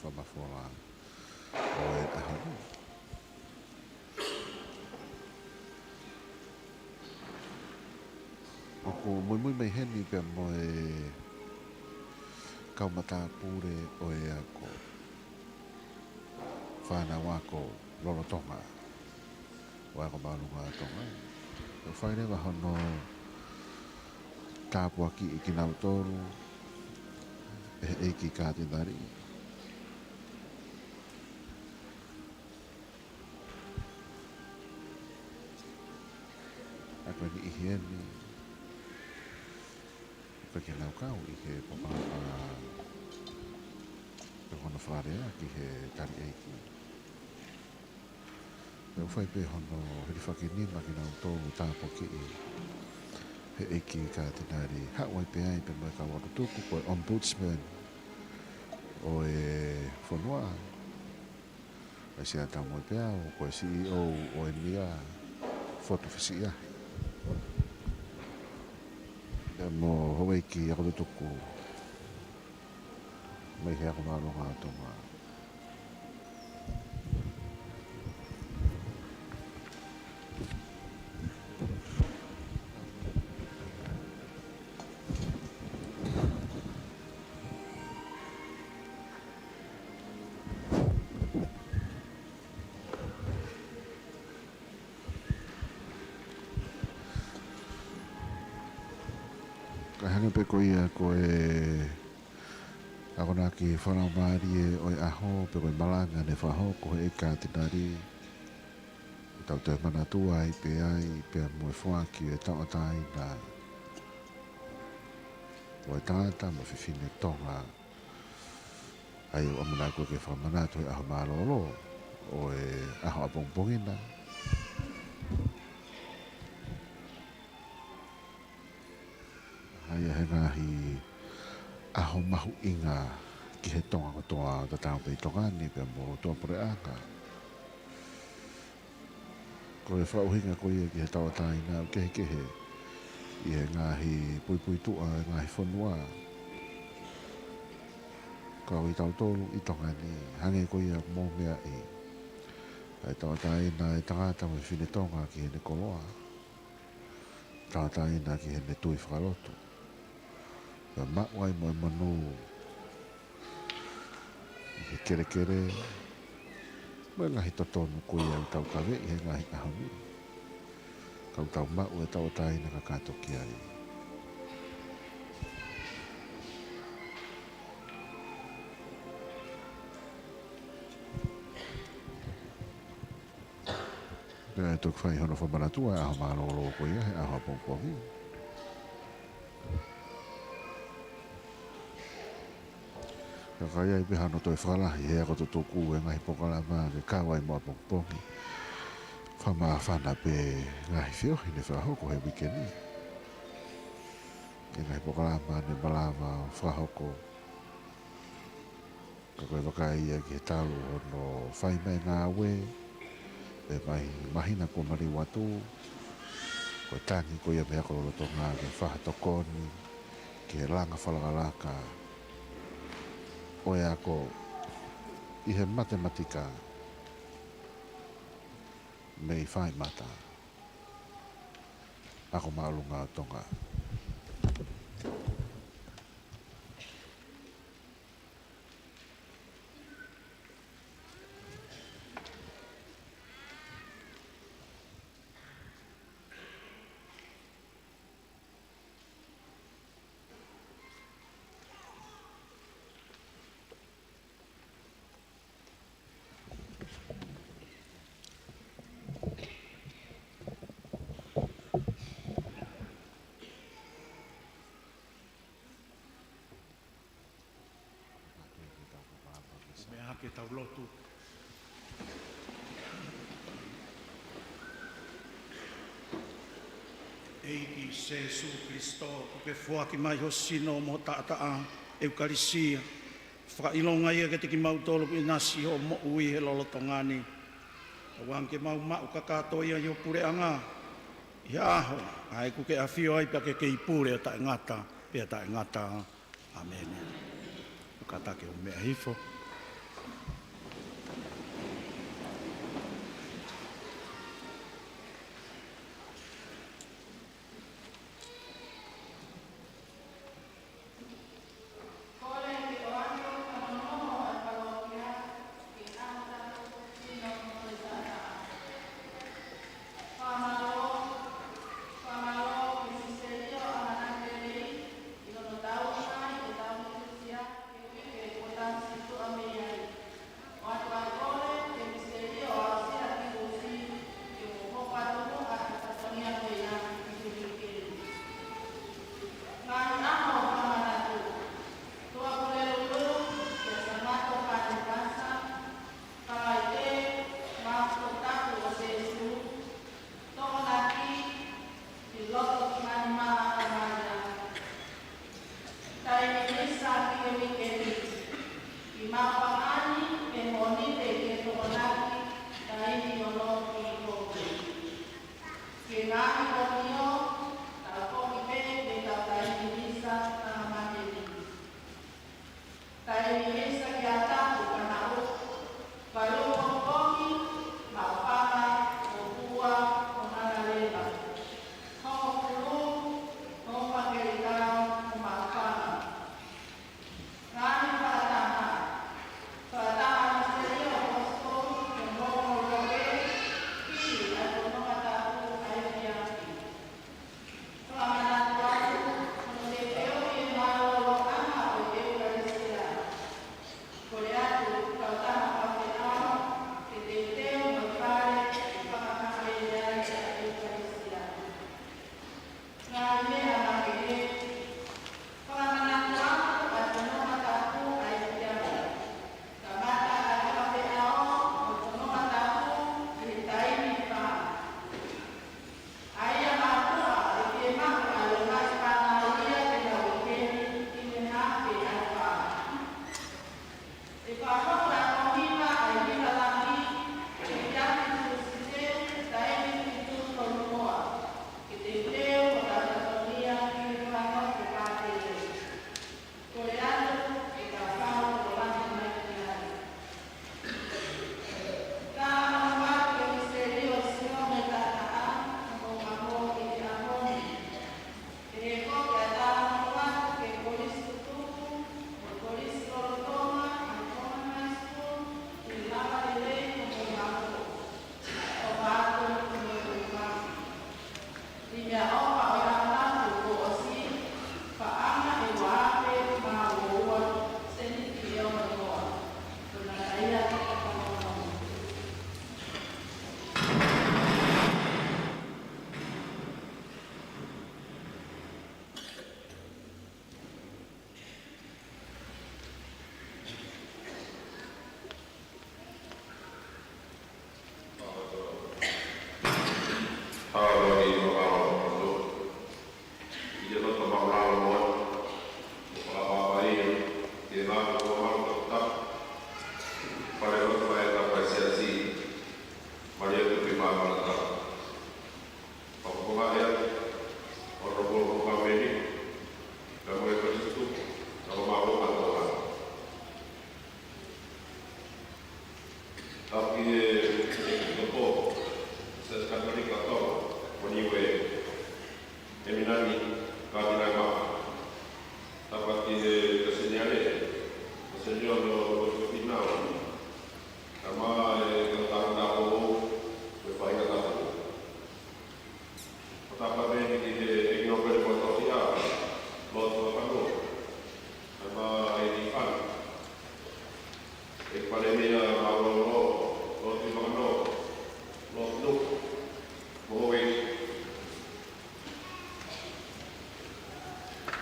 Whamawhora o e ahoni. O ko mui mei heni pe mo e kaumata pure o e ako whana wako lolo Tonga o ako maunga Tonga. O whaine wahono tāpua ki I ki nautoru e ki Cathedral. Ako ni ihieni peke lau kau I he popapa pe hono wharea ki he kari eiki. Pe whai pe hono hiri whakinima ki nau tōu tāpo ki I he eiki Cathedral. Hawai pe ai pe mai kawaru tupu koe ombudsman o e whanua. Ai sea tau moi pe au koe CEO o e mia fotofisi ahi. Mo hoi ki ako tuku mai he ako maronga Tonga. Kahanga pe ko ia ko e ako na ki whanau maari e o e aho pe ko e malanga ne whaho ko e Cathedral. Tau te mana tua I pe ai pe mo e whaki e Tongatapu na o e tangata mo whiwhine Tonga. Ai o amana ko ke whamanatu e aho malolo o e aho apongpongina. Ai he ngahi aho mahu inga ki he tonga ko toa ta tau pe tongani pe mo toa pore anga. Ko e whauhinga ko ia ki he tawa taina o kehe I he ngahi pui tua ngahi whanua. Ko I tau tolu I tongani hange ko ia mō mea I. Ai tawa taina e tangata mo whine tonga ki he ne koloa. Tawa taina ki he ne tui Falelotu. Ka mawai mo e manu I he kere mo ngahi totonu ko ia I tau kawe I he ngahi ahami kau tau mau e tau taina ka katoki ai Pea e tuk whai hono whamanatua aho marolo ko ia he aho pongpongi Kai ai piha no toi whalahi he ako tutuku e ngahi pokalama ke kawai mo pongpongi. Whama whana pe ngahi whiohi ne whahoko he wikeni. E ngahi pokalama ne malama whahoko. Ka koe wakai ia ki he talu hono whai mai ngā we. E mahina ko mari watu. Koe tangi ko ia me ako lolo tonga ke whahatokoni. Ki he langa whalakalaka. O e ako I he matematika me I whai mata ako maalunga Tonga ke tau lotu. Eiki Jesu Kristo, ke fuaki mai ho sino mo taataa Eukarisia. Whakailonga ia ke tiki mautolo ki nasi ho mo ui he lolo tongani. Awang ke mau mau kakato ia yo pure anga. Ia aho, ai ku ke awhio ai pia ke ipure ta ngata, pia ta ngata. Amen. Ukata ke o mea hifo.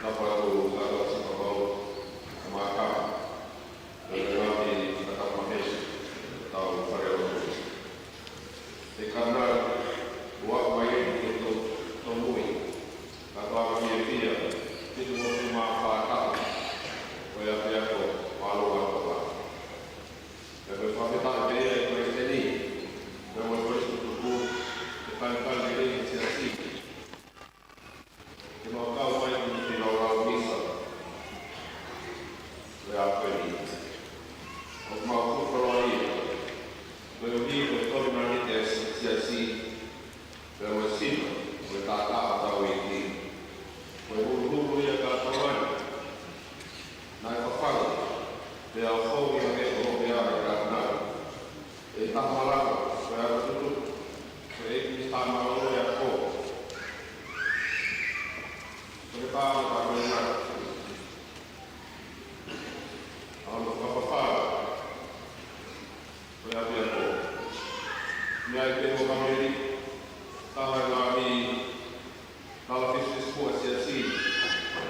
Napa tu kalau sama kau, kalau nanti kita tak mahu vai vedere queste lì, abbiamo questo Tupu, che fa il padre di sia sì, che non fa mai tutti la missa, le altre lì. Ma tutto lì, quello lì che torna lì che sia sì, per il sito, per la tavola, quindi, per un gruppo di cartolani, non è fatto, per la foglia che non mi ha regalato, e sta malato, per tutto, e mi sta malato a poco. Per fare la cosa, allora fare. Mi hai detto che stava lì, dalla festa scorsa, sì,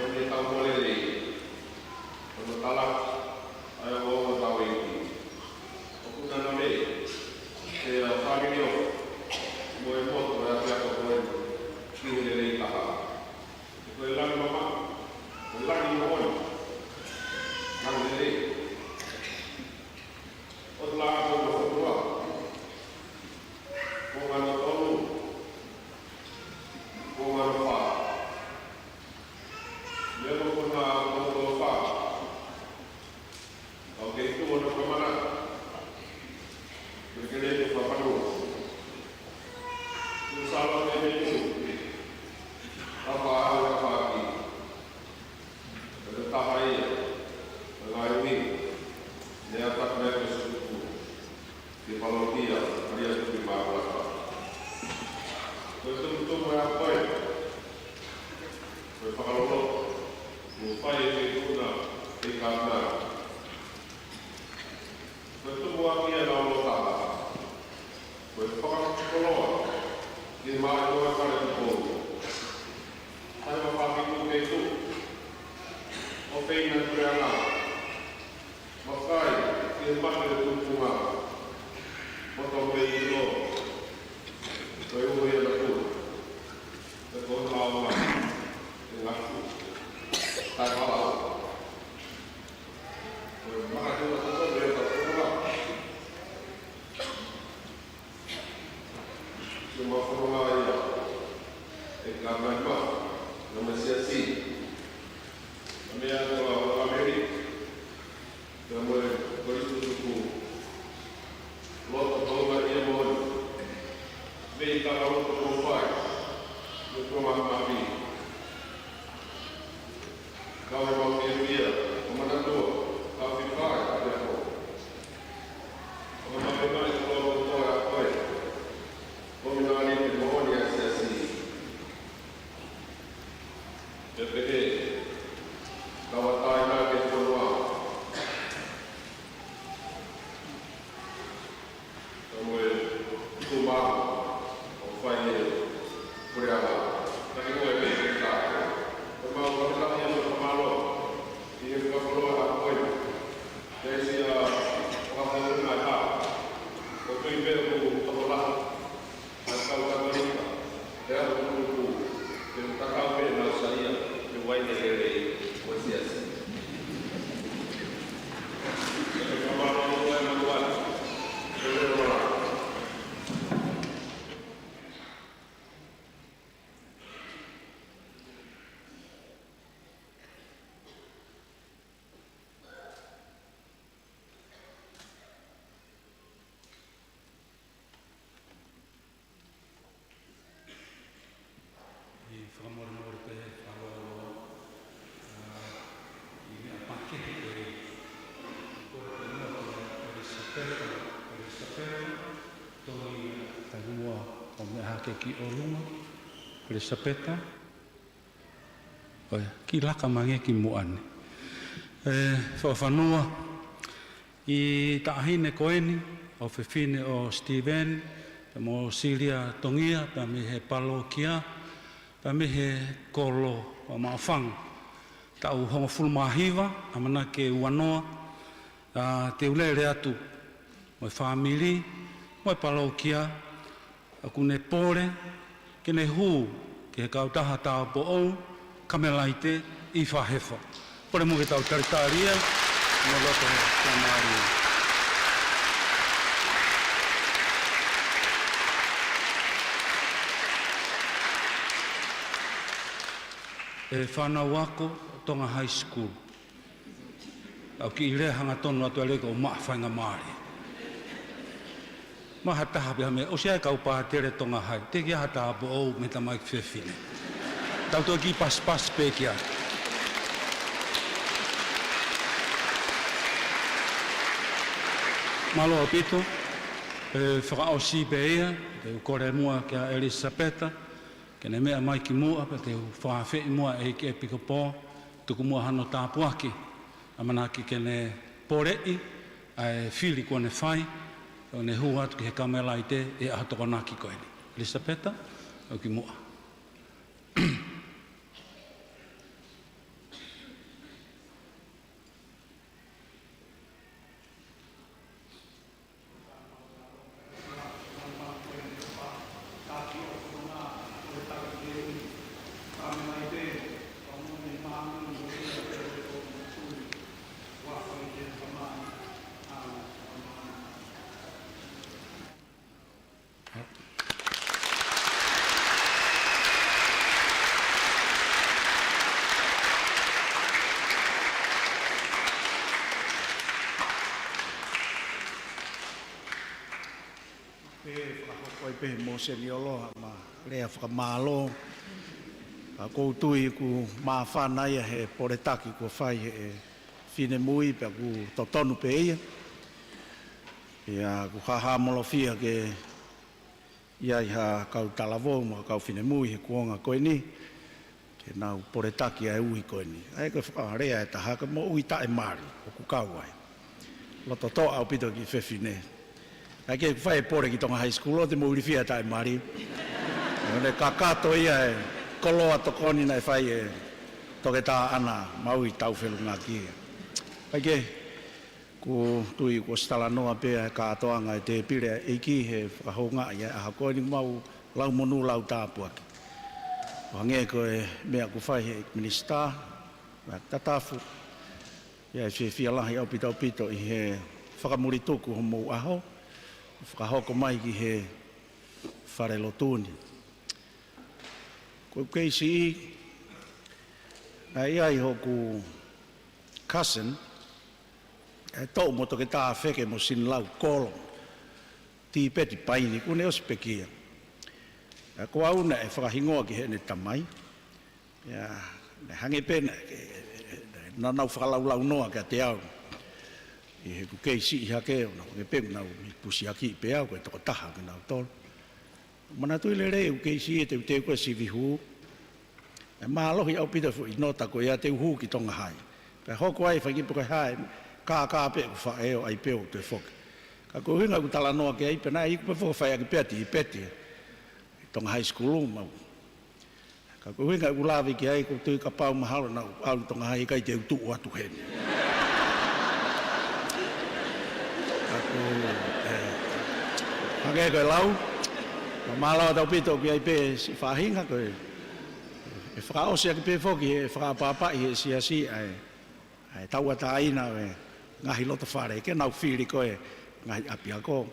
non mi stavo volendo lì. Quando stava, avevo un tavolo. Oppure non è, se fare io, muore molto, era piato poi, chiudere lì là. E quell'anno mamma, quell'anno muore, l'anno lì. Ot la ko mo tua. Ko ngano tolu. Ko ngano fa. Lelo ko na ko fa. Okay, tu ono ko mana. Porque le fa pa no. Tu sala de me. Apa aqui. Ele tá aí. Vai vir. Ele tá com di Malia, Malia di Imakulata. Questo Tupu è a poi, per Falelotu, un paio di una di Cathedral. Questo Tupu è a Ouau Lotu, questo Falelotu, di Malia fare di Tupu. Abbiamo fatto tutto e tu, o pena di Malia, ma sai, il mare del Tupu Potong itu, saya boleh lakukan. Betul lawan, lakukan. Tak kalah. Maka kita tetap berlaku. Cuma formula ya. Karena apa? Nama siasi. Kami ada orang Amerika. Kami beritutup. Lotu Tonga dia mohon. Vem para o que faz. Eu estou mais bem. Kau mau dia, comandador, kau ficar, ada apa? Kau mau bagaimana kalau kau apa? Kau mengenali mohon yang sesi. DPD, kau tahu nak keluar. ke ki olunga le sapeta oi ki laka mange ki muane fa fanua i tahine koeni o fefine o Steven mo Silia tongia pa me he palokia pa me he kolo pa mafang tau hongo fulmahiva amana ke wanoa te ulele atu mo family mo palokia aku ne pore ke ne hu ke kau taha tau po o kamelaite i fahefa pore mo ke tau taritaria mo loto tamari e whanau ako Tonga High School. Au ki i rea hanga tonu atu aleko o maa whainga maari. Maha taha pia me, o sea kau paha tere Tonga High, te kia hata apo ou me ta maik whewhine. Tau tō ki pas pe kia. Malo apito, whakao si pe ia, te ukore mua kia Elisabeta, ke ne mea mai ki mua, pe te whawhi mua e ki e piko pō, tuku mua hano tāpuaki, amanaki ke ne porei, ai whiri kua ne whai, o ne hua atu ki he kamela i te, e aha toko naki koe ni. Elisabeta, au ki mua. Pe mo seniolo ma rea whakamalo a koutui ku maa whanai he poretaki ko whai he whine mui pe ku totonu pe ia ia ku haha molofia ke ia iha kau talavo ma kau whine mui he kuonga koe ni ke nau poretaki ai ui koe ni ai koe whakarea e taha ka mo ui tae mari o ku kauai loto toa au pito ki whewhine ai ke fai pore ki Tonga High School o te mouri fia tai mari. Ne kakato ia e koloa tokoni nei fai e toke tā ana maui tau whelu ngā kia. Ai ke ku tui ko stala noa pea e kātoanga e te pire e ki he whakahonga ia aha koe ni mau lau monu lau tāpuaki. Wange koe mea ku fai he minista, Tongatapu. Ia e whia lahi au pito i he whakamuri tuku ho mou aho. Whakahoko mai ki he Falelotu. Ko keisi ai hoku cousin e tau mo toke tā wheke mo sin lau kolo ti peti paini kune o spekia. Ko auna e whakahingoa ki he ne tamai. Ne hange pena nanau whakalau noa ka te au. I he ku keisi i hake o nau, ke pēku nau i pusi aki i pēau koe toko taha ki nau tolu. Mana tui le rei u keisi e te uteu koe si vihu. E maa lohi au pita fu i nota koe ia te uhu ki Tonga Hai. Pea hoko ai whakipo koe hai, kā pēku whaeo ai pēo te whoki. Ka koe hinga ku tala noa ke ai pena i kupe whoko whai aki pēti i pēti. Tonga High School mau. Ka koe hinga ku lawi ki ai ku tui ka pau mahalo nau au Tonga Hai kai te utu atu heni. Hake koe lau, malawa tau pito ki ai pē si whahinga koe. E whakaosi aki pē whoki e whakapapai he siasi ai tauata aina ngahi loto whare, ke nau whiri koe ngahi api ako.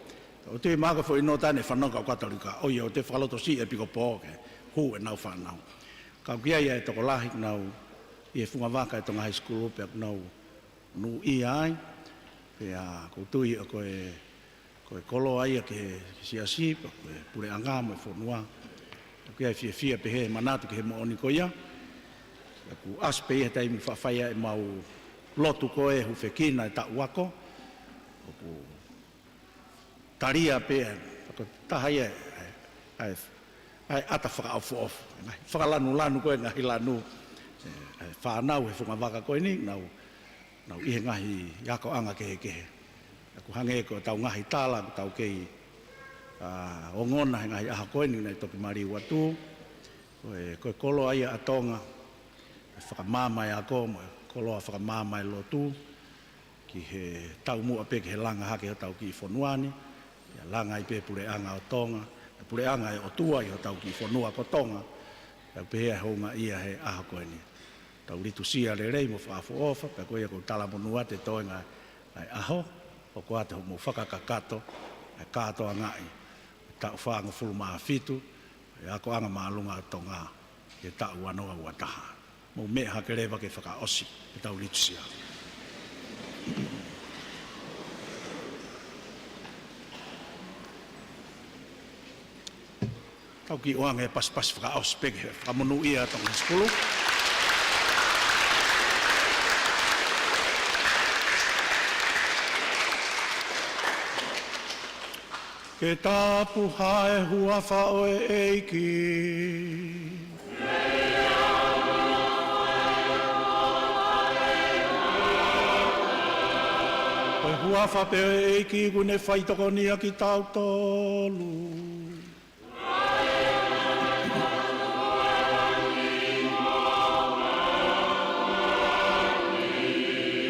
O te maka fo ino tane whanonga o katarika, o ia o te whakaloto si e piko pōke, hu e nau whanau. Kau kia ia e toko lahi nau i e whunga waka e Tonga High School pe nau nu i ai, pe a koutui o koe koe kolo ai ke siasi, koe pure anga mo e whonua. Koe ai fia pe he manatu ke he mooni ko ia. Ku aspe ia taimi whawhaia e mau lotu koe hu whekina e ta uako. Ku taria pe e, taha ia ai ata whakao whoofu. Whakalanu koe ngahi lanu. Whanau he whunga waka koe ni, nau ihe ngahi yako anga kehe. Ku hange ko tau ngahi tala, ku tau kei ongona he ngahi aha koe ni nei toki mari watu. Koe kolo aia a Tonga, whakamāmai a ko, koloa whakamāmai lotu, ki he tau mua pe ki he langa hake o tau ki i whonuani, langa i pe pureanga o Tonga, pureanga e o tua i o tau ki i whonua ko Tonga, tau pe hea honga ia he aha koe ni. Tau ritu sia le rei mo whaafu ofa, pe koe ko tala monua te toenga ai aho, o ko ate mo whakakakato, e kātoa ngai, tau whaanga fulu maa fitu, e ako anga maa lunga Tonga, e tau wanoa ua taha. mo me ha kerewa ke whakaosi e tau litusia. Tau ki oange pas whakaosi peke whakamonu ia tonga skulu. Ke tapu hae hua whao e eiki. Koe hua whape e eiki kune whaitokonia ki tau tolu.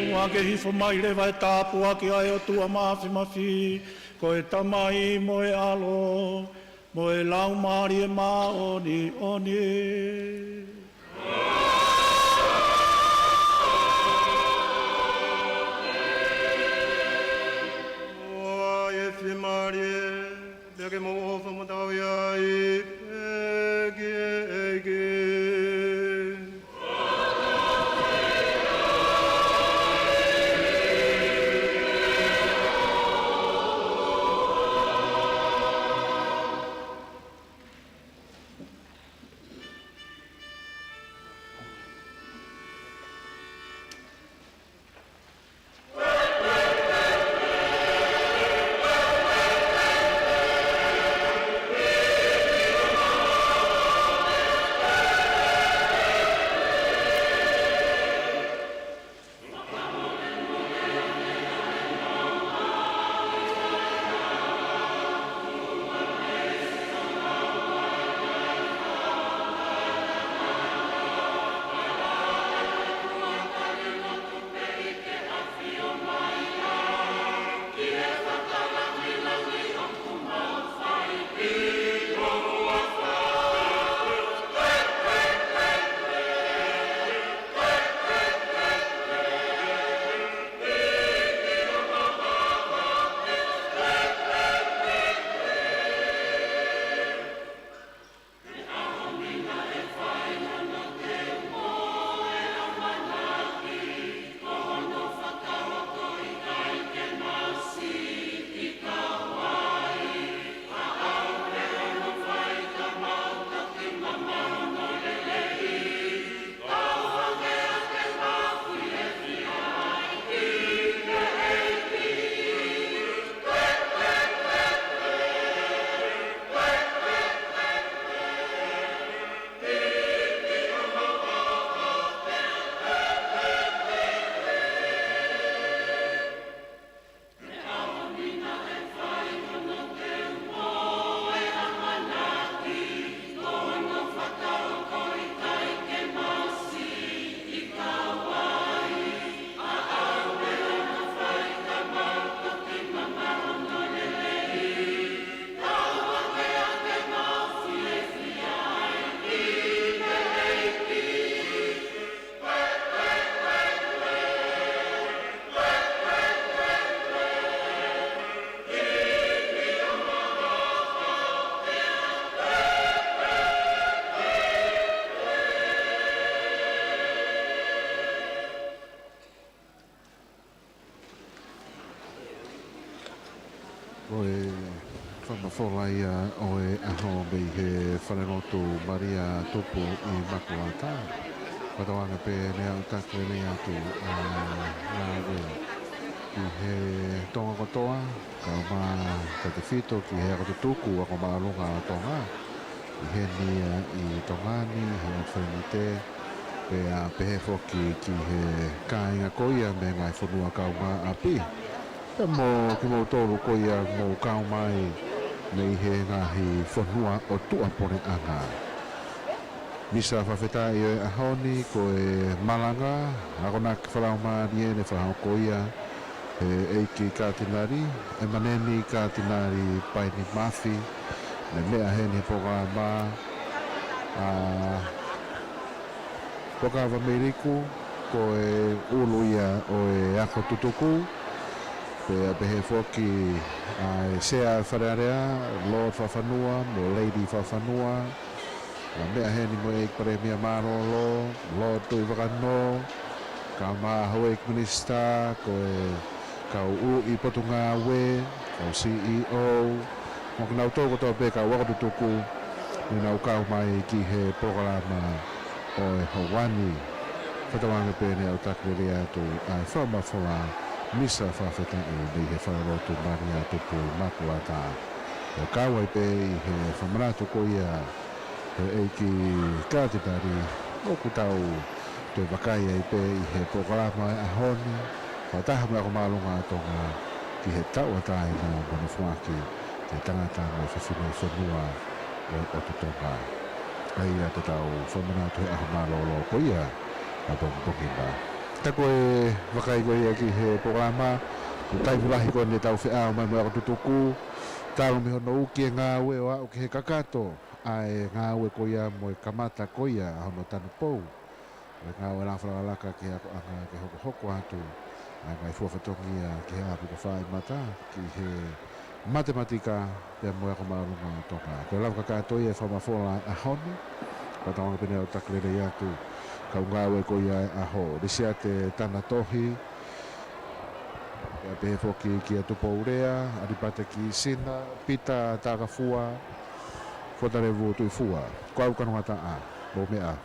Ua ke hifo mai rewa e tapu aki ai o tua mafi. Ko e tamai mo e alo, mo e lau maari e maoni oni. Oa e fi maari e, beke mo ofa mo tau iai, ege. Whamafolai o e aho mei he Falelotu Malia Tupu Imakulata. Patawanga pe nea utaku e nei atu ngā ue. Ki he tonga kotoa, ka ma ka te whito ki he ako tuku ako maalunga o Tonga. I he nia i Tongani, he whainite, pe a pehe whoki ki he kāinga koia me ngai whanua kaunga api. E mo ki mo tōru koia mo kaumai nei he ngahi whanua o tuapore anga. Misa Fakafeta'i e ahoni ko e malanga, ako nak whalau maari e ne whahau koia, e eiki kātinari, e maneni kātinari paini mafi, ne mea heni poka mā, poka wameriku, ko e uluia o e ako tutuku, pe pehe foki sea wharearea, Lord Whawhanua, mo Lady Whawhanua, mea heni mo e premia marolo, lotu I wakano, ka maho e minista, ko e kau u I potunga we, kau CEO, mo kinau toko tō pe kau wako tuku, ni nau kau mai ki he programa o e Hawani, whatawange pēne au takrere atu ai whamawhora, Misa Fakafeta'i ni he Falelotu Malia Tupu Imakulata. E kawai pe I he whamaratu ko ia he eiki Cathedral oku tau te wakai ai pe I he programa e ahoni. Wataha mea ko malunga Tonga ki he tau atai na manafuaki te tangata mo whawhine whenua o te Tonga. Ai a te tau whamaratu he ahamalolo ko ia a pongpongimba. Tako e wakai ko ia ki he programa tai mulahi ko ne tau wheao mai mo ako tutuku tau me hono uki e ngā ue o au ki he kakato ai ngā ue ko ia mo e kamata ko ia a hono tanu pou e ngā ue lawhalalaka ki ako anga ki hoko hoko atu ai ngai fuawhatongia ki he api ka whai mata ki he matematika pe mo ako marunga Tonga ko lau kakato ia e whamawhola a honi patawanga pene o taklere atu kau ngāwe ko ia aho. Risia te tana tohi. Ia pehe foki ki a tupo urea. Aripate ki sina. Pita tāka fua. Fotarevu tui fua. Ko au kanongata a. Bo mea.